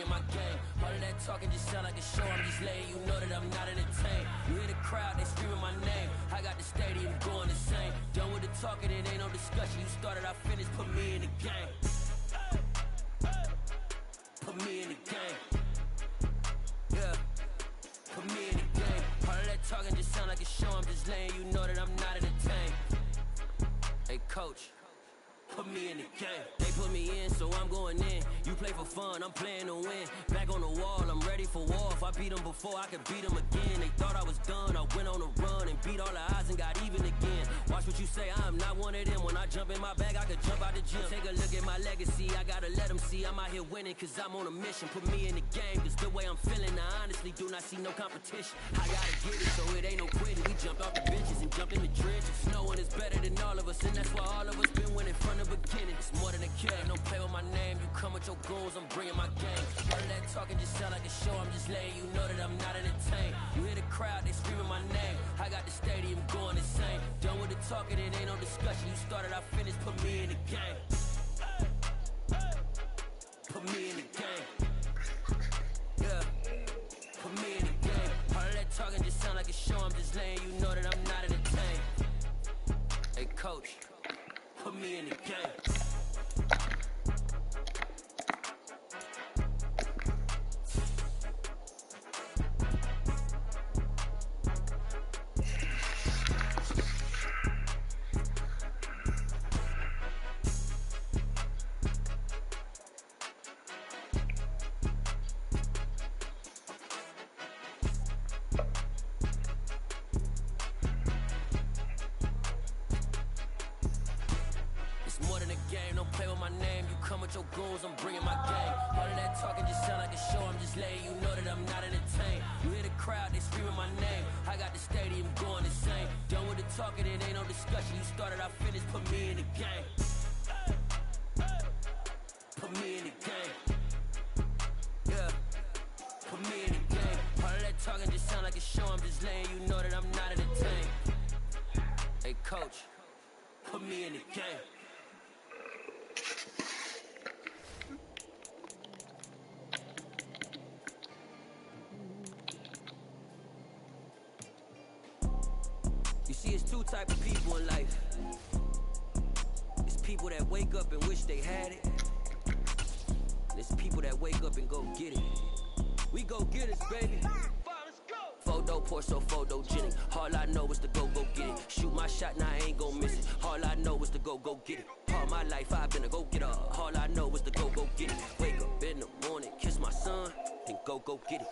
bringing my game. All of that talking just sound like a show. I'm just letting you know that I'm not entertained. You hear the crowd, they screaming my name. I got the stadium going insane. Done with the talking, it ain't no discussion. You started, I finished, put me in the game. Put me in the game. Yeah. Put me in the game. All of that talking just sound like a show. I'm just letting you know that I'm not entertained. Hey, coach. Put me in the game. They put me in, so I'm going in. You play for fun, I'm playing to win. Back on the wall, I'm ready for war. If I beat them before, I could beat them again. They thought I was done, I went on a run and beat all the odds and got even again. Watch what you say, I'm not one of them. When I jump in my bag, I could jump out the gym. Take a look at my legacy, I gotta let them see I'm out here winning, cause I'm on a mission. Put me in the game, cause the way I'm feeling, I honestly do not see no competition. I gotta get it, so it ain't no quitting. We jumped off the benches and jumped in the trenches. No one is better than all of us, and that's why all of us been winning from the beginning. It's more than a game, don't play with my name. You come with your goons, I'm bringing my game. All of that talking just sound like a show. I'm just letting you know that I'm not entertained. You hear the crowd, they screaming my name. I got the stadium going insane. Done with the talking, it ain't no discussion. You started, I finished, put me in the game. Put me in the game. Yeah. Put me in the game. All of that talking just sound like a show. I'm just letting you know that I'm not entertained. Hey, coach. Put me in the game. More than a game, don't play with my name. You come with your goons, I'm bringing my game. All of that talking just sound like a show. I'm just letting you know that I'm not entertained. You hear the crowd, they screaming my name. I got the stadium going insane. Done with the talking, it ain't no discussion. You started, I finished, put me in the game. Put me in the game. Yeah. Put me in the game. All of that talking just sound like a show. I'm just letting you know that I'm not entertained. Hey, coach. Put me in the game. You see, it's two types of people in life. It's people that wake up and wish they had it. And it's people that wake up and go get it. We go get it, baby. Photo pour so photogenic. All I know is to go get it. Shoot my shot, now I ain't gon' miss it. All I know is to go get it. All my life I've been a go-getter. All I know is to go get it. Wake up in the morning, kiss my son, then go get it.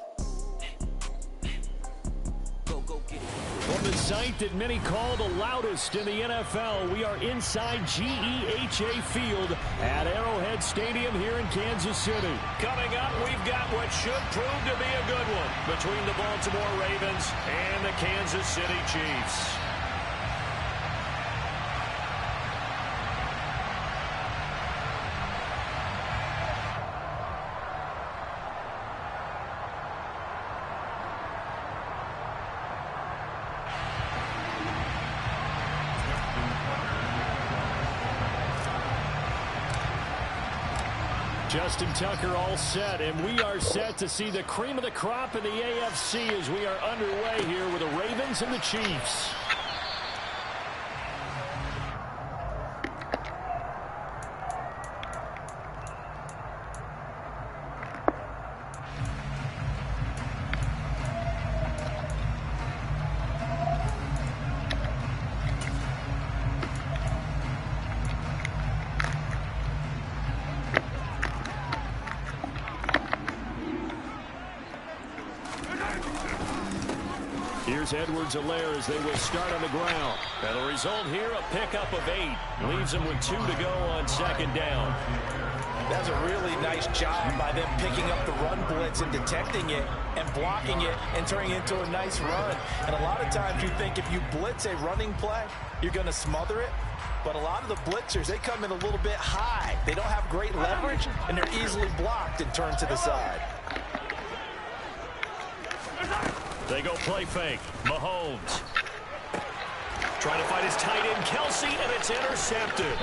Go get it. From the site that many call the loudest in the NFL, we are inside GEHA Field at Arrowhead Stadium here in Kansas City. Coming up, we've got what should prove to be a good one between the Baltimore Ravens and the Kansas City Chiefs. Justin Tucker all set, and we are set to see the cream of the crop in the AFC as we are underway here with the Ravens and the Chiefs. Here's Edwards-Helaire as they will start on the ground. And the result here, a pickup of 8. Leaves them with 2 to go on second down. That's a really nice job by them picking up the run blitz and detecting it and blocking it and turning it into a nice run. And a lot of times you think if you blitz a running play, you're going to smother it. But a lot of the blitzers, they come in a little bit high. They don't have great leverage, and they're easily blocked and turned to the side. They go play fake. Mahomes. Trying to find his tight end, Kelsey, and it's intercepted.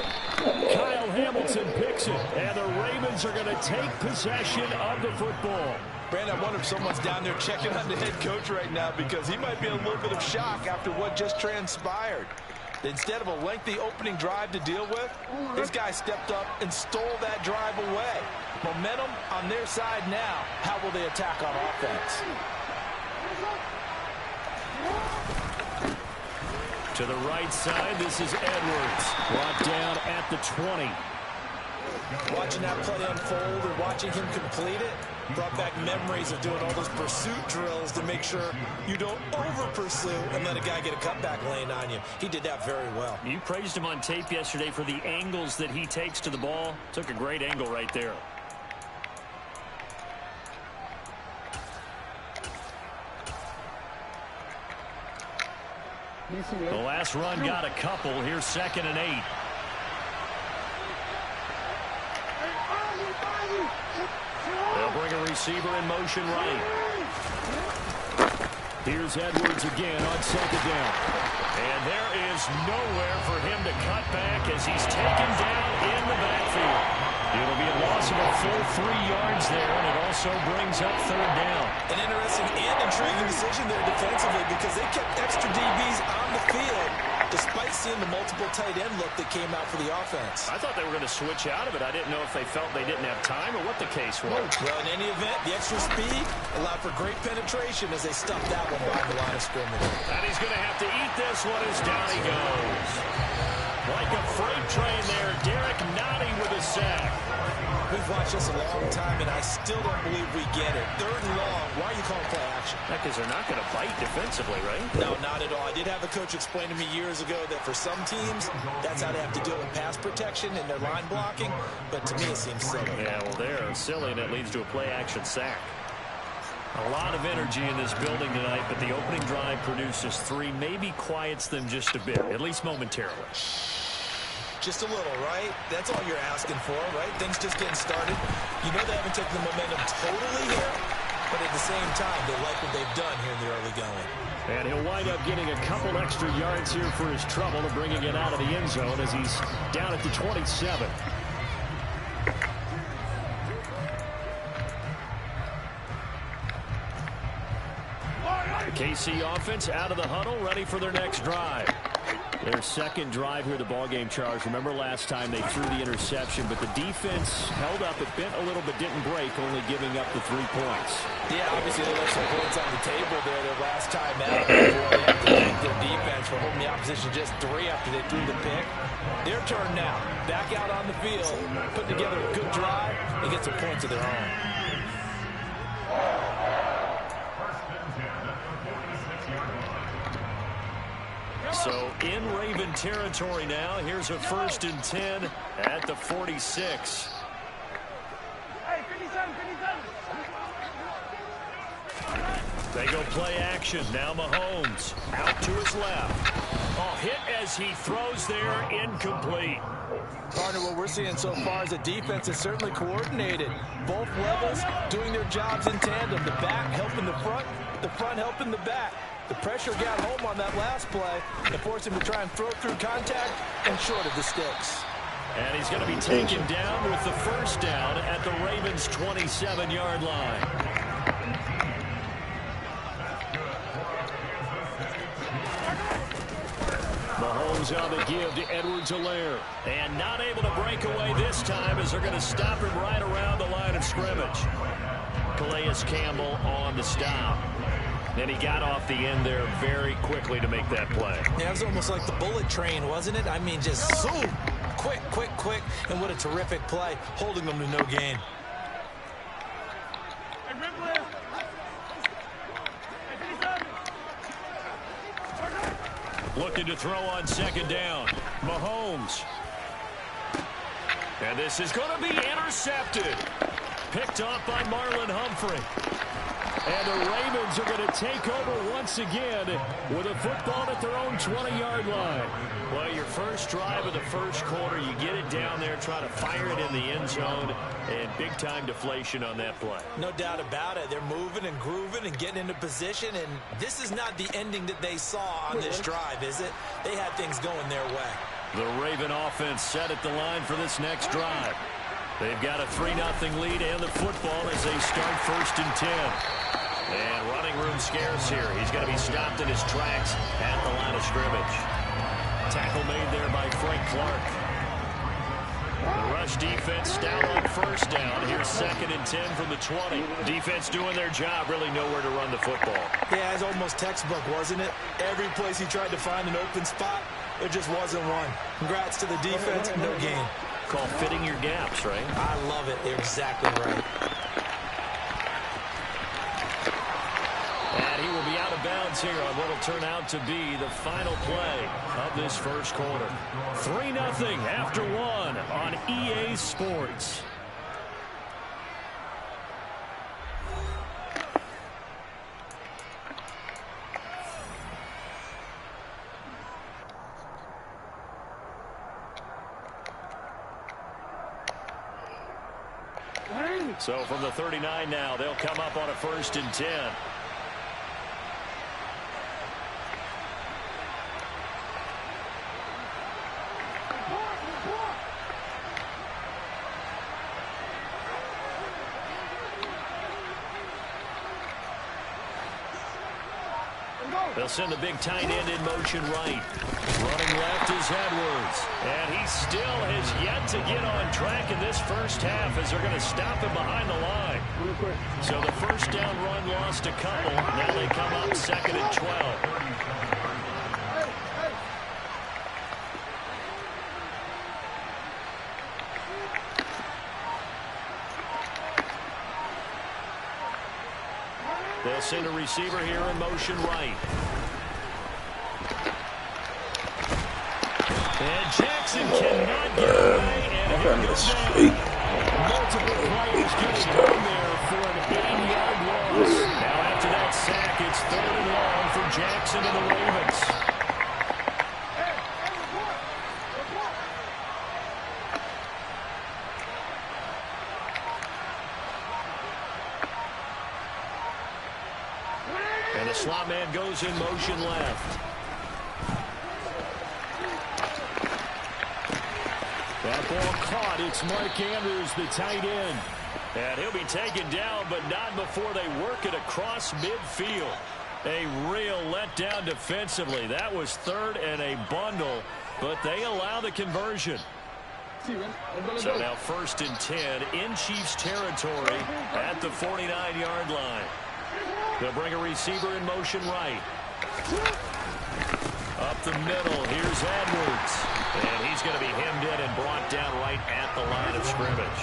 Kyle Hamilton picks it, and the Ravens are going to take possession of the football. Brandon, I wonder if someone's down there checking on the head coach right now because he might be in a little bit of shock after what just transpired. Instead of a lengthy opening drive to deal with, this guy stepped up and stole that drive away. Momentum on their side now. How will they attack on offense? To the right side, this is Edwards. Brought down at the 20. Watching that play unfold or watching him complete it brought back memories of doing all those pursuit drills to make sure you don't over-pursue and let a guy get a cutback lane on you. He did that very well. You praised him on tape yesterday for the angles that he takes to the ball. Took a great angle right there. The last run got a couple. Here's 2nd and 8. They'll bring a receiver in motion right. Here's Edwards again on 2nd down. And there is nowhere for him to cut back as he's taken down in the backfield. It'll be a loss of a full 3 yards there, and it also brings up 3rd down. An interesting and intriguing decision there defensively because they kept extra DBs on the field despite seeing the multiple tight end look that came out for the offense. I thought they were going to switch out of it. I didn't know if they felt they didn't have time or what the case was. Well, in any event, the extra speed allowed for great penetration as they stuffed that one by the line of scrimmage. And he's going to have to eat this one as down he goes. Like a freight train there, Derek Nottie with a sack. We've watched this a long time, and I still don't believe we get it. 3rd and long. Why are you calling play action? Because they're not going to bite defensively, right? No, not at all. I did have a coach explain to me years ago that for some teams, that's how they have to deal with pass protection and their line blocking. But to me, it seems silly. Yeah, well, they're silly, and it leads to a play action sack. A lot of energy in this building tonight, but the opening drive produces 3, maybe quiets them just a bit, at least momentarily. Just a little, right? That's all you're asking for, right? Things just getting started. You know they haven't taken the momentum totally here, but at the same time, they like what they've done here in the early going. And he'll wind up getting a couple extra yards here for his trouble of bringing it out of the end zone as he's down at the 27. The KC offense out of the huddle, ready for their next drive. Their 2nd drive here, the ballgame charge. Remember last time they threw the interception, but the defense held up. It bent a little but didn't break, only giving up the 3 points. Yeah, obviously they left some points on the table there their last time out before they have to thank their defense for holding the opposition just 3 after they threw the pick. Their turn now. Back out on the field, put together a good drive, and get some points of their own. So in Raven territory now. Here's a 1st and 10 at the 46. They go play action. Now Mahomes out to his left. Oh, hit as he throws there, incomplete. Partner, what we're seeing so far is a defense that's certainly coordinated. Both levels doing their jobs in tandem. The back helping the front helping the back. The pressure got home on that last play and forced him to try and throw through contact and short of the sticks. And he's going to be taken down with the 1st down at the Ravens' 27-yard line. Mahomes on the give to Edwards-Helaire. And not able to break away this time as they're going to stop him right around the line of scrimmage. Calais Campbell on the stop. And he got off the end there very quickly to make that play. Yeah, it was almost like the bullet train, wasn't it? I mean, just zoom, quick, and what a terrific play, holding them to no gain. Looking to throw on 2nd down. Mahomes. And this is going to be intercepted. Picked off by Marlon Humphrey. And the Ravens are going to take over once again with a football at their own 20-yard line. Well, your first drive of the first quarter, you get it down there, try to fire it in the end zone, and big-time deflation on that play. No doubt about it. They're moving and grooving and getting into position, and this is not the ending that they saw on this drive, is it? They had things going their way. The Raven offense set at the line for this next drive. They've got a 3-0 lead and the football as they start 1st and 10. And running room scarce here. He's going to be stopped in his tracks at the line of scrimmage. Tackle made there by Frank Clark. The rush defense stout on 1st down. Here's 2nd and 10 from the 20. Defense doing their job, really nowhere to run the football. Yeah, it's almost textbook, wasn't it? Every place he tried to find an open spot, there just wasn't one. Congrats to the defense, no gain. Called fitting your gaps, right? I love it. They're exactly right. And he will be out of bounds here on what will turn out to be the final play of this first quarter. 3-0 after 1 on EA Sports. So from the 39 now, they'll come up on a 1st and 10. They'll send the big tight end in motion right. Running left is Edwards. And he still has yet to get on track in this first half as they're going to stop him behind the line. So the 1st down run lost a couple. Now they come up 2nd and 12. They'll send a receiver here in motion right. And Jackson cannot get away. And here goes multiple players getting in there for an 8-yard loss. Now after that sack, it's 3rd and long for Jackson and the Ravens. And the slot man goes in motion left. That ball caught. It's Mark Andrews, the tight end. And he'll be taken down, but not before they work it across midfield. A real letdown defensively. That was 3rd and a bundle, but they allow the conversion. So now 1st and 10 in Chiefs territory at the 49-yard line. They'll bring a receiver in motion right. Up the middle, here's Edwards. And he's going to be hemmed in and brought down right at the line of scrimmage.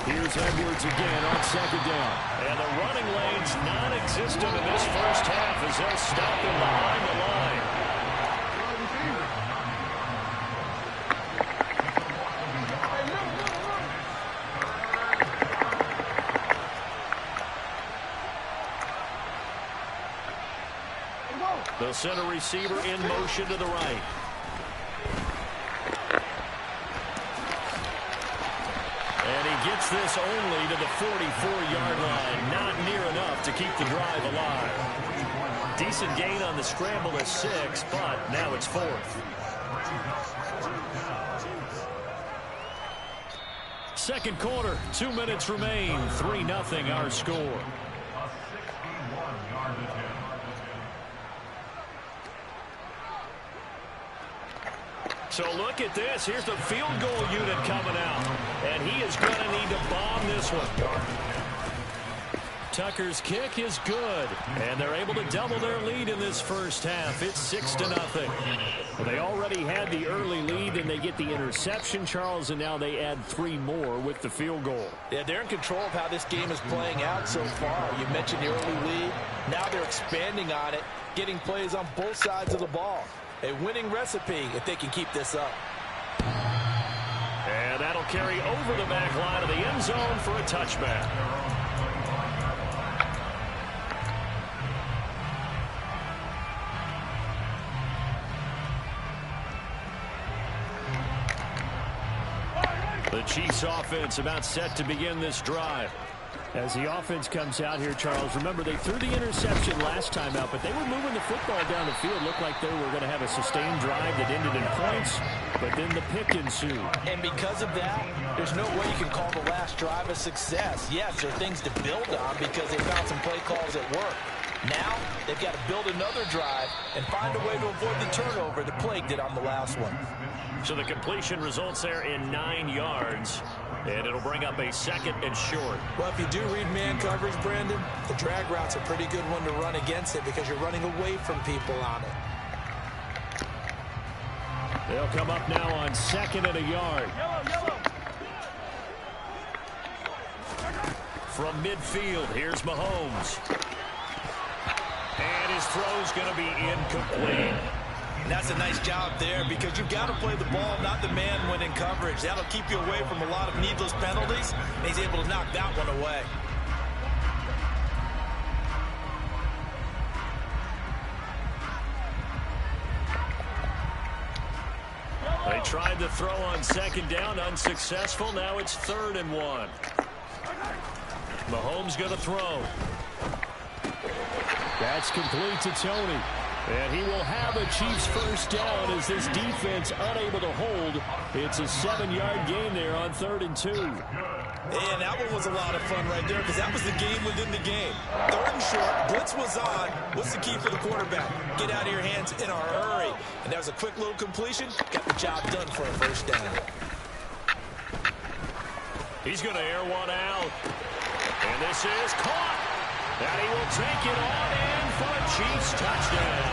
Here's Edwards again on 2nd down. And the running lane's non-existent in this first half as they'll stop him behind the line. They'll send a receiver in motion to the right. And he gets this only to the 44-yard line. Not near enough to keep the drive alive. Decent gain on the scramble of 6, but now it's 4th. Second quarter, 2 minutes remain. 3-0 our score. So look at this. Here's the field goal unit coming out. And he is going to need to bomb this one. Tucker's kick is good. And they're able to double their lead in this first half. It's 6-0. Well, they already had the early lead, and they get the interception, Charles, and now they add 3 more with the field goal. Yeah, they're in control of how this game is playing out so far. You mentioned the early lead. Now they're expanding on it, getting plays on both sides of the ball. A winning recipe if they can keep this up. And that'll carry over the back line of the end zone for a touchback. The Chiefs offense about set to begin this drive. As the offense comes out here, Charles, remember they threw the interception last time out, but they were moving the football down the field. Looked like they were going to have a sustained drive that ended in points, but then the pick ensued. And because of that, there's no way you can call the last drive a success. Yes, there are things to build on because they found some play calls that work. Now, they've got to build another drive and find a way to avoid the turnover that plagued it on the last one. So the completion results there in 9 yards, and it'll bring up a 2nd and short. Well, if you do read man coverage, Brandon, the drag route's a pretty good one to run against it because you're running away from people on it. They'll come up now on 2nd and a yard. From midfield, here's Mahomes. And his throw's going to be incomplete. And that's a nice job there because you've got to play the ball, not the man when in coverage. That'll keep you away from a lot of needless penalties. And he's able to knock that one away. They tried to throw on 2nd down, unsuccessful. Now it's 3rd and 1. Mahomes going to throw. That's complete to Tony. And he will have a Chiefs first down as this defense unable to hold. It's a 7-yard gain there on 3rd and 2. And that one was a lot of fun right there because that was the game within the game. 3rd and short, blitz was on. What's the key for the quarterback? Get out of your hands in a hurry. And that was a quick little completion. Got the job done for a first down. He's going to air one out. And this is caught. And he will take it on in for a Chiefs touchdown.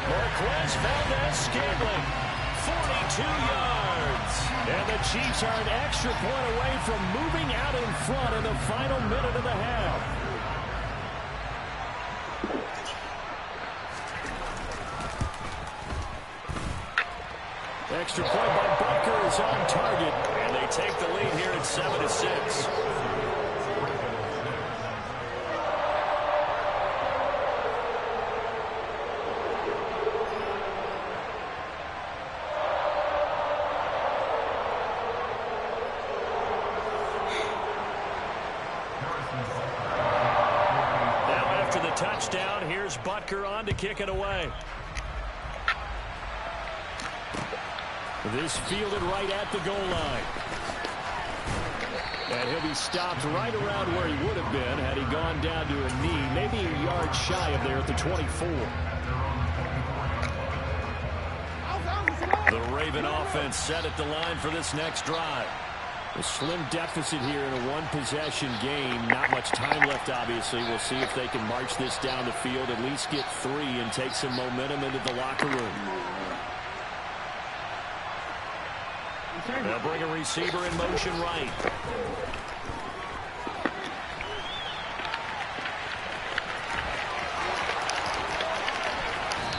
Marquez Valdez-Scantling, 42 yards. And the Chiefs are an extra point away from moving out in front in the final minute of the half. Extra point by Butker is on target. And they take the lead here at 7-6. Touchdown. Here's Butker on to kick it away. This fielded right at the goal line. And he'll be stopped right around where he would have been had he gone down to a knee, maybe a yard shy of there at the 24. The Raven offense set at the line for this next drive. A slim deficit here in a one-possession game. Not much time left, obviously. We'll see if they can march this down the field, at least get 3 and take some momentum into the locker room. They'll bring a receiver in motion right.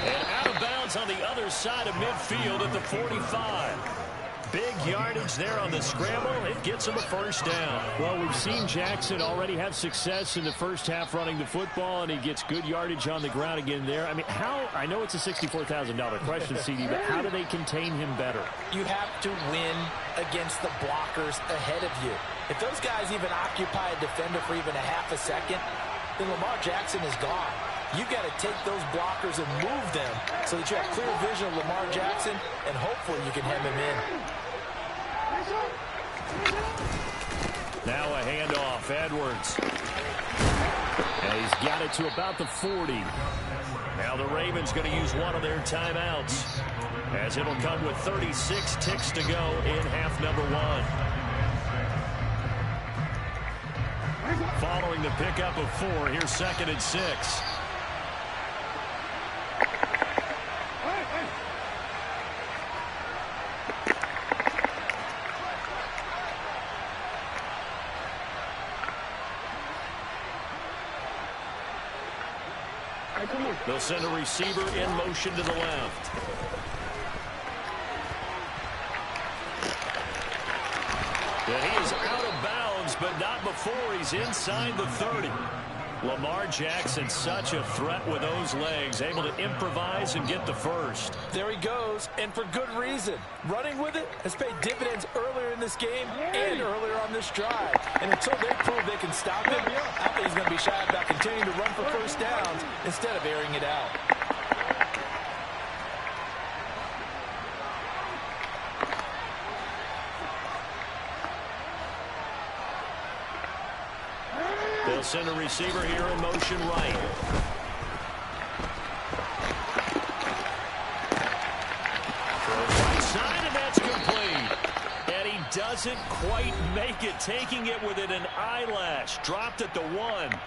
And out of bounds on the other side of midfield at the 45. Big yardage there on the scramble. It gets him a first down. Well, we've seen Jackson already have success in the first half running the football, and he gets good yardage on the ground again there. I mean, I know it's a $64,000 question, CD, but how do they contain him better? You have to win against the blockers ahead of you. If those guys even occupy a defender for even a half a second, then Lamar Jackson is gone. You've got to take those blockers and move them so that you have clear vision of Lamar Jackson, and hopefully you can hem him in. Now a handoff, Edwards. And he's got it to about the 40. Now the Ravens going to use one of their timeouts, as it'll come with 36 ticks to go in half number 1. Following the pickup of 4, here's 2nd and 6. They'll send a receiver in motion to the left. And he is out of bounds, but not before he's inside the 30. Lamar Jackson, such a threat with those legs, able to improvise and get the first. There he goes, and for good reason. Running with it has paid dividends earlier in this game and earlier on this drive. And until they prove they can stop him, I think he's going to be shy about continuing to run for first downs instead of airing it out. They'll send a receiver here in motion right. Throws right side, and that's complete. And he doesn't quite make it, taking it within an eyelash. Dropped at the 1.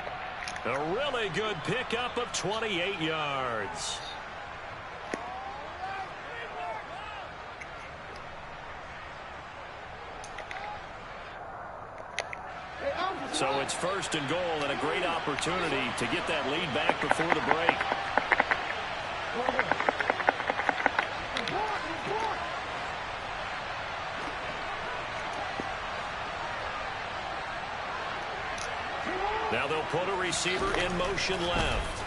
A really good pickup of 28 yards. So it's first and goal, and a great opportunity to get that lead back before the break. Now they'll put a receiver in motion left.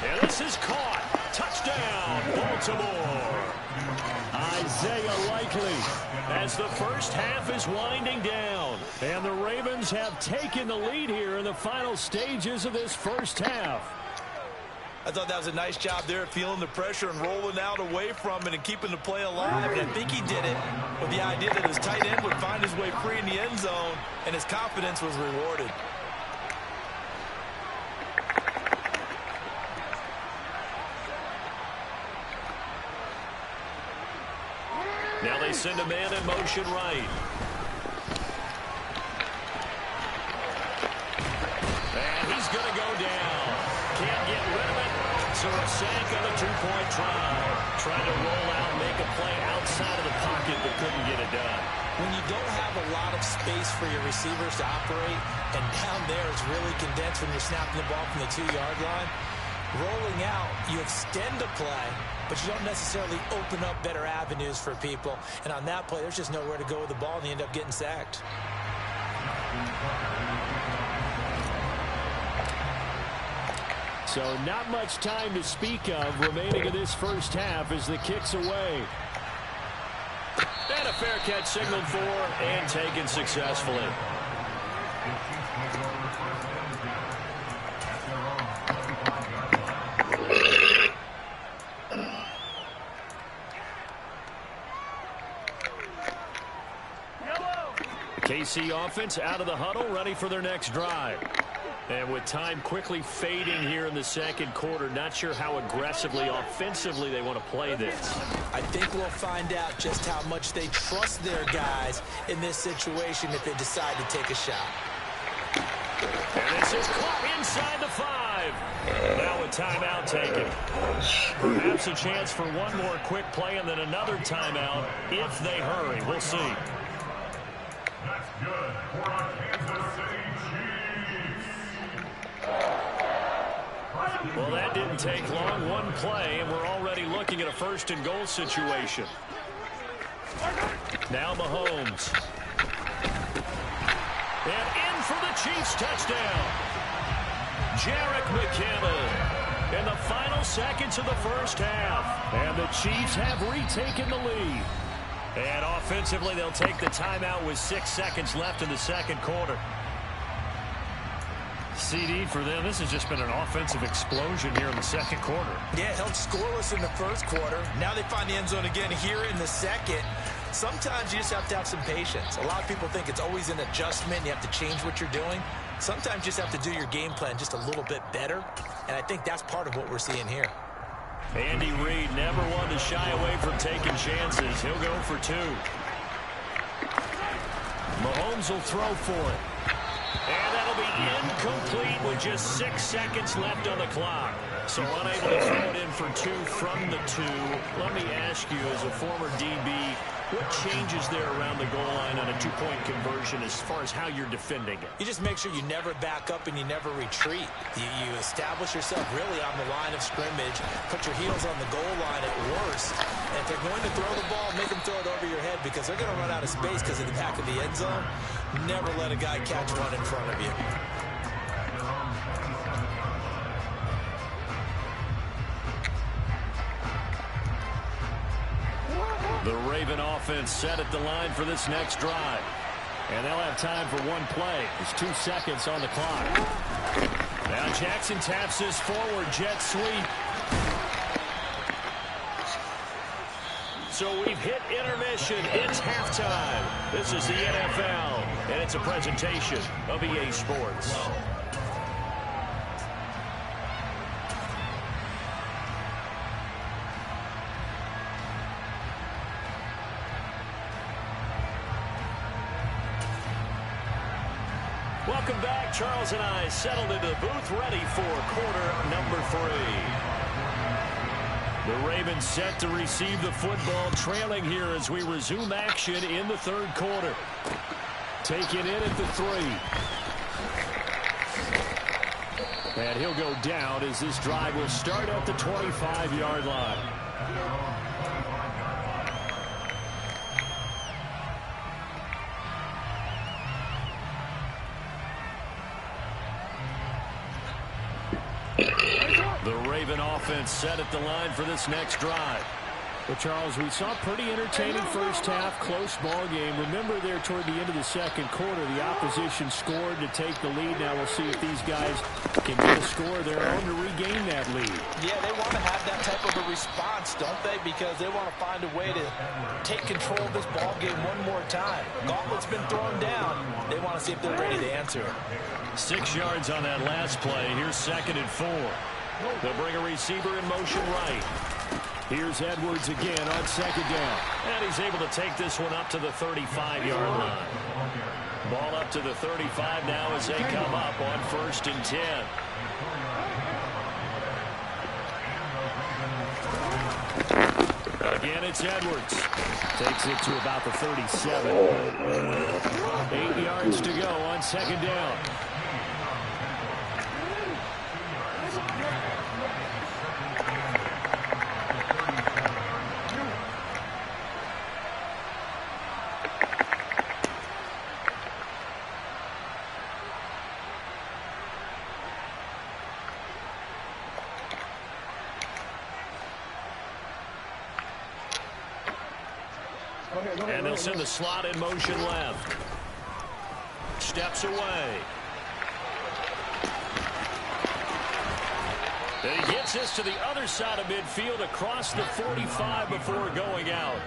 And this is caught. Touchdown, Baltimore. Isaiah Likely as the first half is winding down. And the Ravens have taken the lead here in the final stages of this first half. I thought that was a nice job there, feeling the pressure and rolling out away from it and keeping the play alive. And I think he did it with the idea that his tight end would find his way free in the end zone, and his confidence was rewarded. Now they send a man in motion right. And he's going to go down. Can't get rid of it. So a sack on a two-point try. Trying to roll out and make a play outside of the pocket, but couldn't get it done. When you don't have a lot of space for your receivers to operate, and down there it's really condensed when you're snapping the ball from the 2-yard line, rolling out, you extend the play, but you don't necessarily open up better avenues for people. And on that play, there's just nowhere to go with the ball, and they end up getting sacked. So not much time to speak of remaining in this first half as the kick's away. And a fair catch signaled for and taken successfully. KC offense out of the huddle, ready for their next drive. And with time quickly fading here in the second quarter, not sure how aggressively, offensively they want to play this. I think we'll find out just how much they trust their guys in this situation if they decide to take a shot. And this is caught inside the 5. Now a timeout taken. Perhaps a chance for one more quick play and then another timeout if they hurry. We'll see. That's good for our Kansas City Chiefs. Well, that didn't take long. One play, and we're already looking at a first and goal situation. Now Mahomes. And in for the Chiefs touchdown. Jerick McKinnon in the final seconds of the first half. And the Chiefs have retaken the lead. And offensively, they'll take the timeout with 6 seconds left in the second quarter. CD for them, this has just been an offensive explosion here in the second quarter. Yeah, held scoreless in the first quarter. Now they find the end zone again here in the second. Sometimes you just have to have some patience. A lot of people think it's always an adjustment. You have to change what you're doing. Sometimes you just have to do your game plan just a little bit better. And I think that's part of what we're seeing here. Andy Reid never one to shy away from taking chances. He'll go for 2. Mahomes will throw for it. And that'll be incomplete with just 6 seconds left on the clock. So unable to throw it in for 2 from the 2. Let me ask you, as a former DB, what changes there around the goal line on a 2-point conversion as far as how you're defending it? You just make sure you never back up and you never retreat. You establish yourself really on the line of scrimmage, put your heels on the goal line at worst. And if they're going to throw the ball, make them throw it over good because they're going to run out of space because of the back of the end zone. Never let a guy catch one in front of you. The Raven offense set at the line for this next drive. And they'll have time for one play. There's 2 seconds on the clock. Now Jackson taps this forward jet sweep. So we've hit intermission. It's halftime. This is the NFL, and it's a presentation of EA Sports. Welcome back. Charles and I settled into the booth, ready for quarter number 3. The Ravens set to receive the football, trailing here as we resume action in the third quarter. Taken in at the 3. And he'll go down as this drive will start at the 25-yard line. The Raven offense set at the line for this next drive. Well, Charles, we saw a pretty entertaining first half, close ball game. Remember there toward the end of the second quarter, the opposition scored to take the lead. Now we'll see if these guys can get a score of their own to regain that lead. Yeah, they want to have that type of a response, don't they? Because they want to find a way to take control of this ball game one more time. Gauntlet's been thrown down. They want to see if they're ready to answer it. 6 yards on that last play. Here's 2nd and 4. They'll bring a receiver in motion right. Here's Edwards again on 2nd down. And he's able to take this one up to the 35-yard line. Ball up to the 35 now as they come up on 1st and 10. Again, it's Edwards. Takes it to about the 37. 8 yards to go on 2nd down. And they'll send the slot in motion left. Steps away. And he gets this to the other side of midfield across the 45 before going out.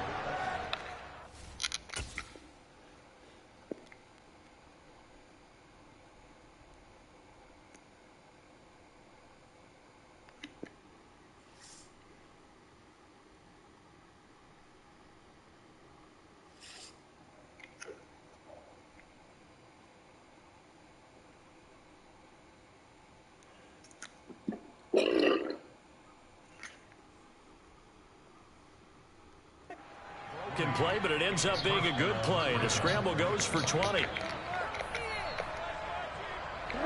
Broken play, but it ends up being a good play. The scramble goes for 20.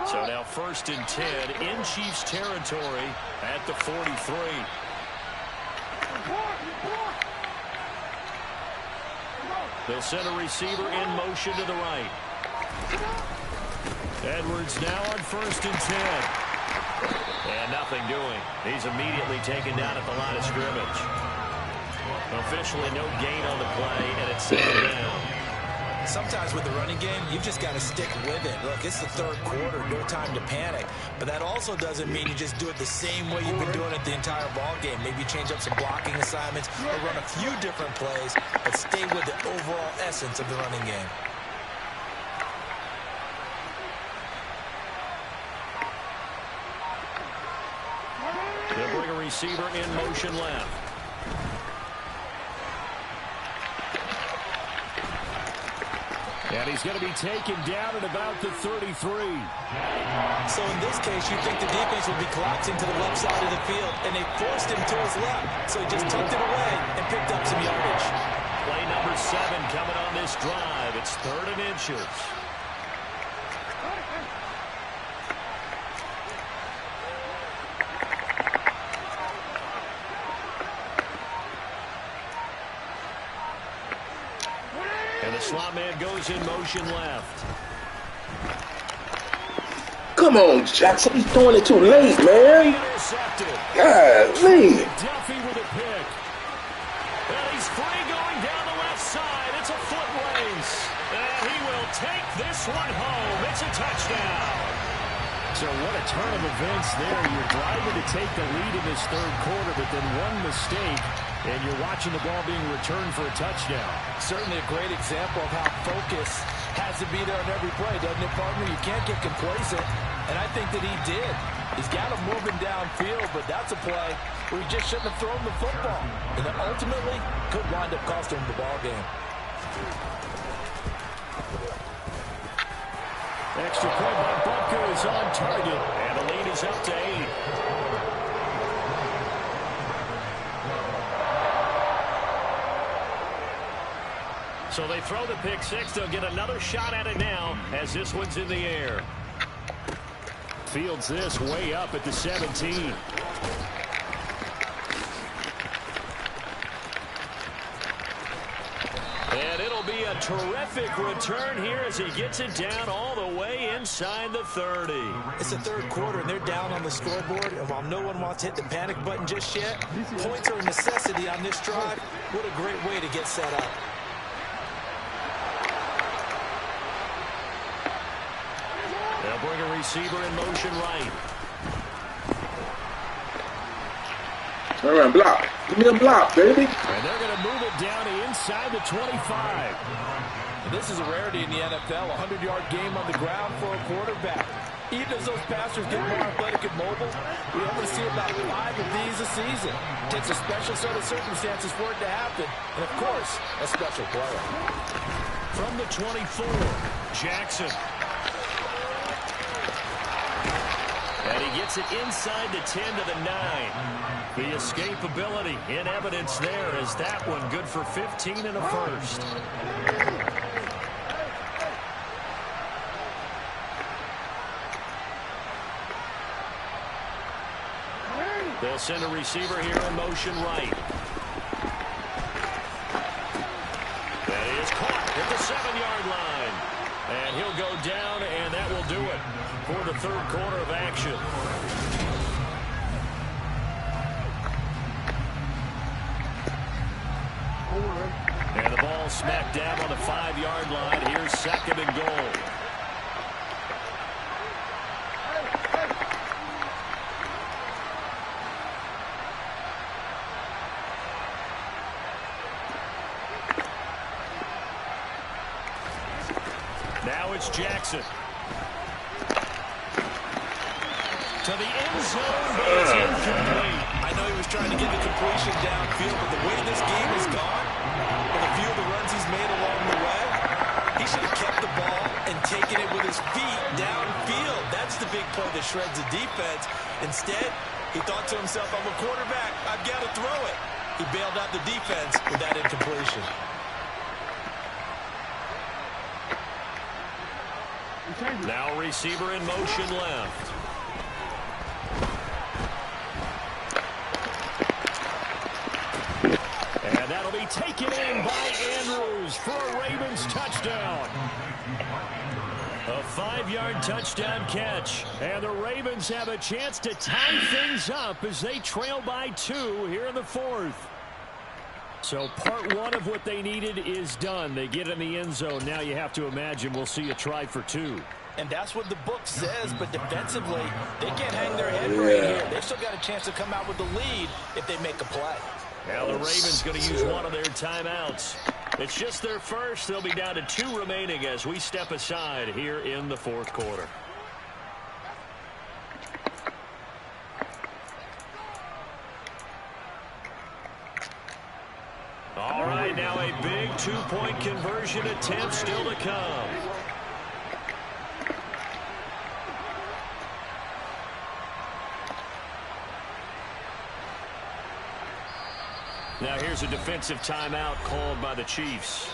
So now 1st and 10 in Chiefs territory at the 43. They'll send a receiver in motion to the right. Edwards now on 1st and 10. And nothing doing. He's immediately taken down at the line of scrimmage. Officially no gain on the play, and it's 2nd down. Sometimes with the running game, you've just got to stick with it. Look, it's the third quarter, no time to panic. But that also doesn't mean you just do it the same way you've been doing it the entire ball game. Maybe change up some blocking assignments or run a few different plays, but stay with the overall essence of the running game. They'll bring a receiver in motion left. And he's going to be taken down at about the 33. So in this case, you think the defense would be collapsing to the left side of the field, and they forced him to his left. So he just tucked it away and picked up some yardage. Play number 7 coming on this drive. It's 3rd and inches. And the slot man goes in motion left. Come on, Jackson. He's throwing it too late, man. Intercepted. Golly. Duffy with a pick. And he's free going down the left side. It's a foot race. And he will take this one home. It's a touchdown. So what a turn of events there. You're driving to take the lead in this third quarter, but then one mistake, and you're watching the ball being returned for a touchdown. Certainly a great example of how focus has to be there on every play, doesn't it, partner? You can't get complacent, and I think that he did. He's got him moving downfield, but that's a play where he just shouldn't have thrown the football. And that ultimately could wind up costing him the ball game. Extra point by Butker is on target, and the lead is up to 8. So they throw the pick six. They'll get another shot at it now as this one's in the air. Fields this way up at the 17. And it'll be a terrific return here as he gets it down all the way inside the 30. It's the third quarter, and they're down on the scoreboard. And while no one wants to hit the panic button just yet, points are a necessity on this drive. What a great way to get set up. They'll bring a receiver in motion right. Turn around, block. Give me the block, baby. And they're going to move it down to inside the 25. And this is a rarity in the NFL, a 100-yard game on the ground for a quarterback. Even as those passers get more athletic and mobile, we only see about 5 of these a season. It takes a special set of circumstances for it to happen. And, of course, a special player. From the 24, Jackson. And he gets it inside the 10 to the 9. The escapability in evidence there as that one good for 15 and a first. They'll send a receiver here in motion right. That is caught at the 7-yard line. And he'll go down, and that will do it for the third quarter of action. And the ball smack dab on the 5-yard line. Here's second and goal. Now it's Jackson. To the end zone, but it's incomplete. I know he was trying to get the completion downfield, but the way this game has gone, with a few of the runs he's made along the way, he should have kept the ball and taken it with his feet downfield. That's the big play that shreds the defense. Instead, he thought to himself, I'm a quarterback, I've got to throw it. He bailed out the defense with that incompletion. Now receiver in motion left. And that'll be taken in by Andrews for a Ravens touchdown. A 5-yard touchdown catch. And the Ravens have a chance to tie things up as they trail by 2 here in the fourth. So part one of what they needed is done. They get in the end zone. Now you have to imagine we'll see a try for 2. And that's what the book says, but defensively, they can't hang their head right here. They've still got a chance to come out with the lead if they make a play. Now the Ravens going to use one of their timeouts. It's just their first. They'll be down to 2 remaining as we step aside here in the fourth quarter. All right, now a big 2-point conversion attempt still to come. Now here's a defensive timeout called by the Chiefs.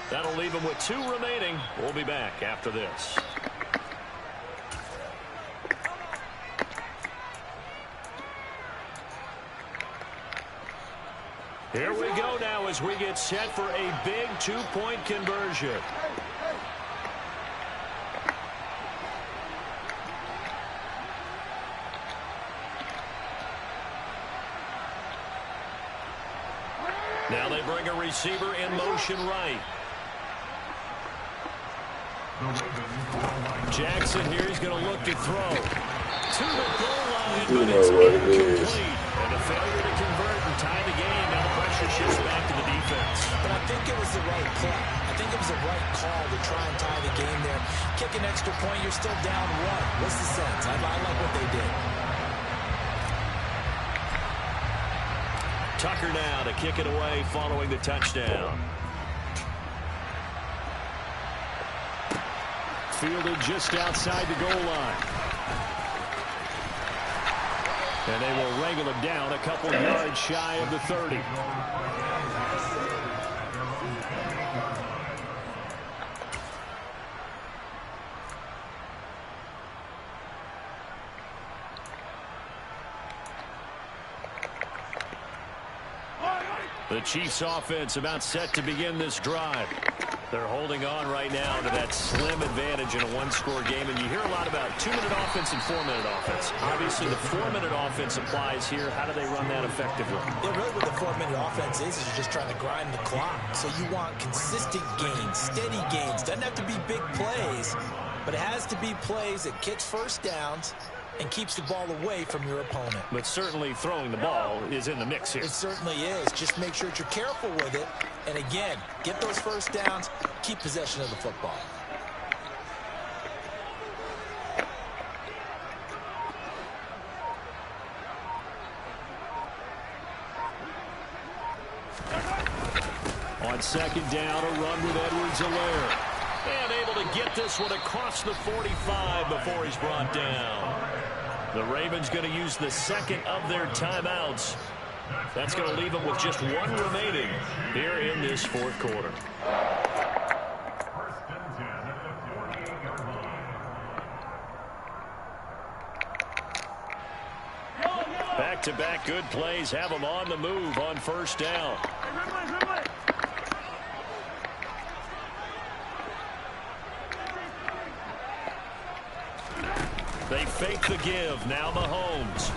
That'll leave them with 2 remaining. We'll be back after this. Here we go now as we get set for a big two-point conversion. Now they bring a receiver in motion right. Jackson here, he's going to look to throw. To the goal line, but it's incomplete. And a failure to convert and tie the game. Now the pressure shifts back to the defense. But I think it was the right play. I think it was the right call to try and tie the game there. Kick an extra point, you're still down one. What's the sense? I like what they did. Tucker now to kick it away following the touchdown. Fielded just outside the goal line. And they will wrangle him down a couple yards shy of the 30. The Chiefs offense about set to begin this drive. They're holding on right now to that slim advantage in a one-score game. And you hear a lot about 2-minute offense and 4-minute offense. Obviously, the 4-minute offense applies here. How do they run that effectively? Yeah, really what the 4-minute offense is you're just trying to grind the clock. So you want consistent gains, steady gains. Doesn't have to be big plays, but it has to be plays that kicks first downs and keeps the ball away from your opponent. But certainly throwing the ball is in the mix here. It certainly is. Just make sure that you're careful with it. And again, get those first downs, keep possession of the football. On second down, a run with Edwards-Helaire. And able to get this one across the 45 before he's brought down. The Ravens going to use the second of their timeouts. That's going to leave them with just one remaining here in this fourth quarter. Back-to-back good plays have them on the move on first down. They fake the give. Now Mahomes.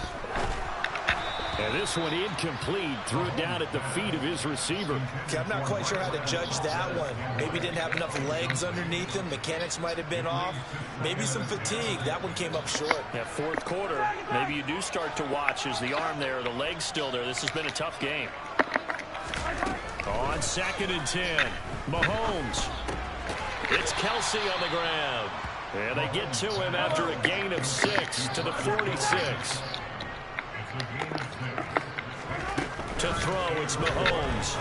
And this one incomplete. Threw it down at the feet of his receiver. Okay, I'm not quite sure how to judge that one. Maybe didn't have enough legs underneath him. Mechanics might have been off. Maybe some fatigue. That one came up short. Yeah, fourth quarter. Maybe you do start to watch as the arm there, the leg's still there. This has been a tough game. On 2nd and 10. Mahomes. It's Kelsey on the ground. And they get to him after a gain of 6 to the 46. To throw, it's Mahomes.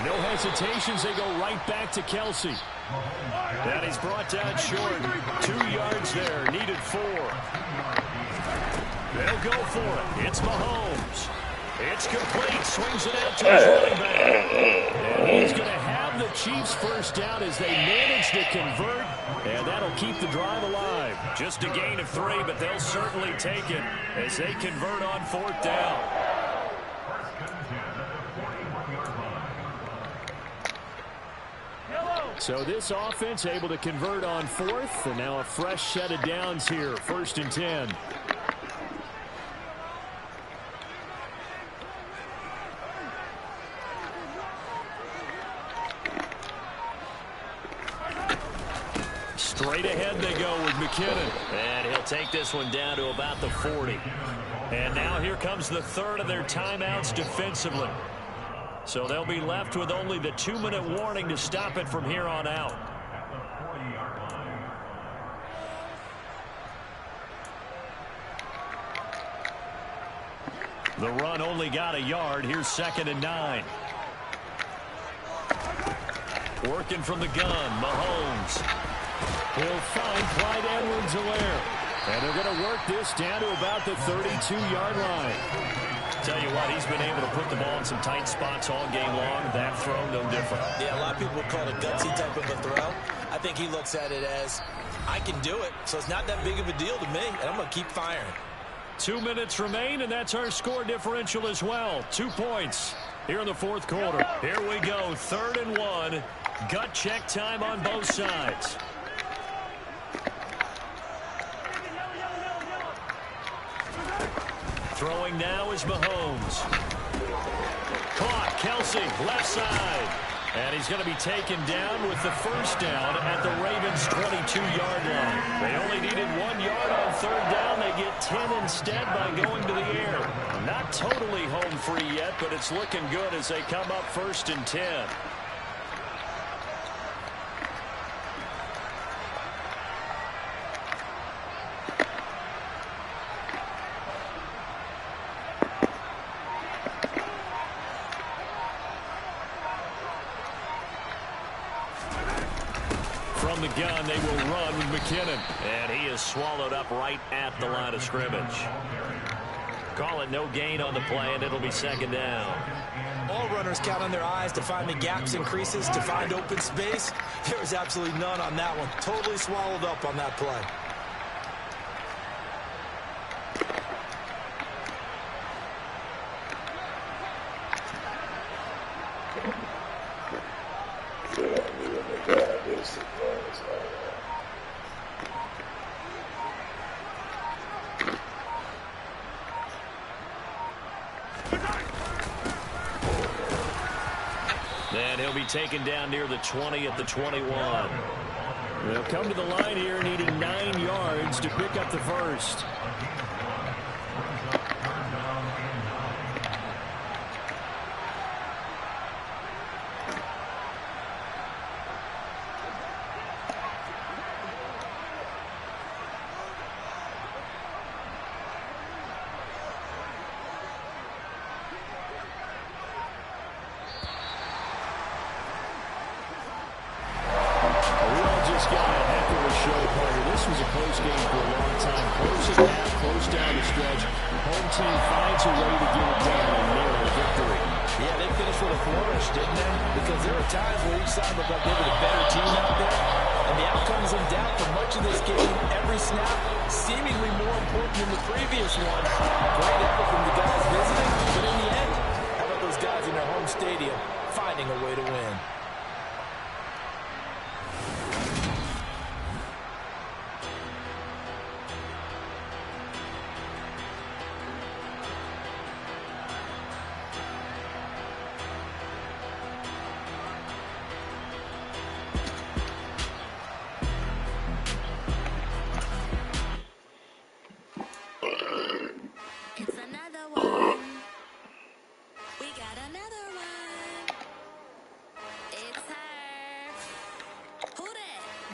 No hesitations, they go right back to Kelsey. And he's brought down short. 2 yards there, needed 4. They'll go for it. It's Mahomes. It's complete. Swings it out to his running back. And he's going to have the Chiefs first down as they manage to convert. And that'll keep the drive alive. Just a gain of 3, but they'll certainly take it as they convert on 4th down. So this offense able to convert on 4th. And now a fresh set of downs here. 1st and 10. Straight ahead they go with McKinnon. And he'll take this one down to about the 40. And now here comes the 3rd of their timeouts defensively. So they'll be left with only the 2-minute warning to stop it from here on out. The run only got a yard. Here's 2nd and 9. Working from the gun, Mahomes. He'll find Clyde Edwards-Helaire. And they're going to work this down to about the 32-yard line. Tell you what, he's been able to put the ball in some tight spots all game long. That throw, no different. Yeah, a lot of people would call it a gutsy type of a throw. I think he looks at it as, I can do it, so it's not that big of a deal to me, and I'm going to keep firing. 2 minutes remain, and that's our score differential as well. 2 points here in the fourth quarter. Here we go, 3rd and 1. Gut check time on both sides. Throwing now is Mahomes. Caught, Kelsey, left side. And he's going to be taken down with the first down at the Ravens' 22-yard line. They only needed 1 yard on 3rd down. They get 10 instead by going to the air. Not totally home free yet, but it's looking good as they come up 1st and 10. From the gun, they will run with McKinnon. And he is swallowed up right at the line of scrimmage. Call it no gain on the play, and it'll be 2nd down. All runners count on their eyes to find the gaps and creases, to find open space. There was absolutely none on that one. Totally swallowed up on that play. And he'll be taken down near the 20 at the 21. They'll come to the line here needing 9 yards to pick up the first. This was a close game for a long time. Close at half, close down the stretch. Home team finds a way to get it done and nail a victory. Yeah, they finished with a flourish, didn't they? Because there were times where each side looked like they were the better team out there. And the outcome is in doubt for much of this game. Every snap seemingly more important than the previous one. Great effort from the guys visiting. But in the end, how about those guys in their home stadium finding a way to win?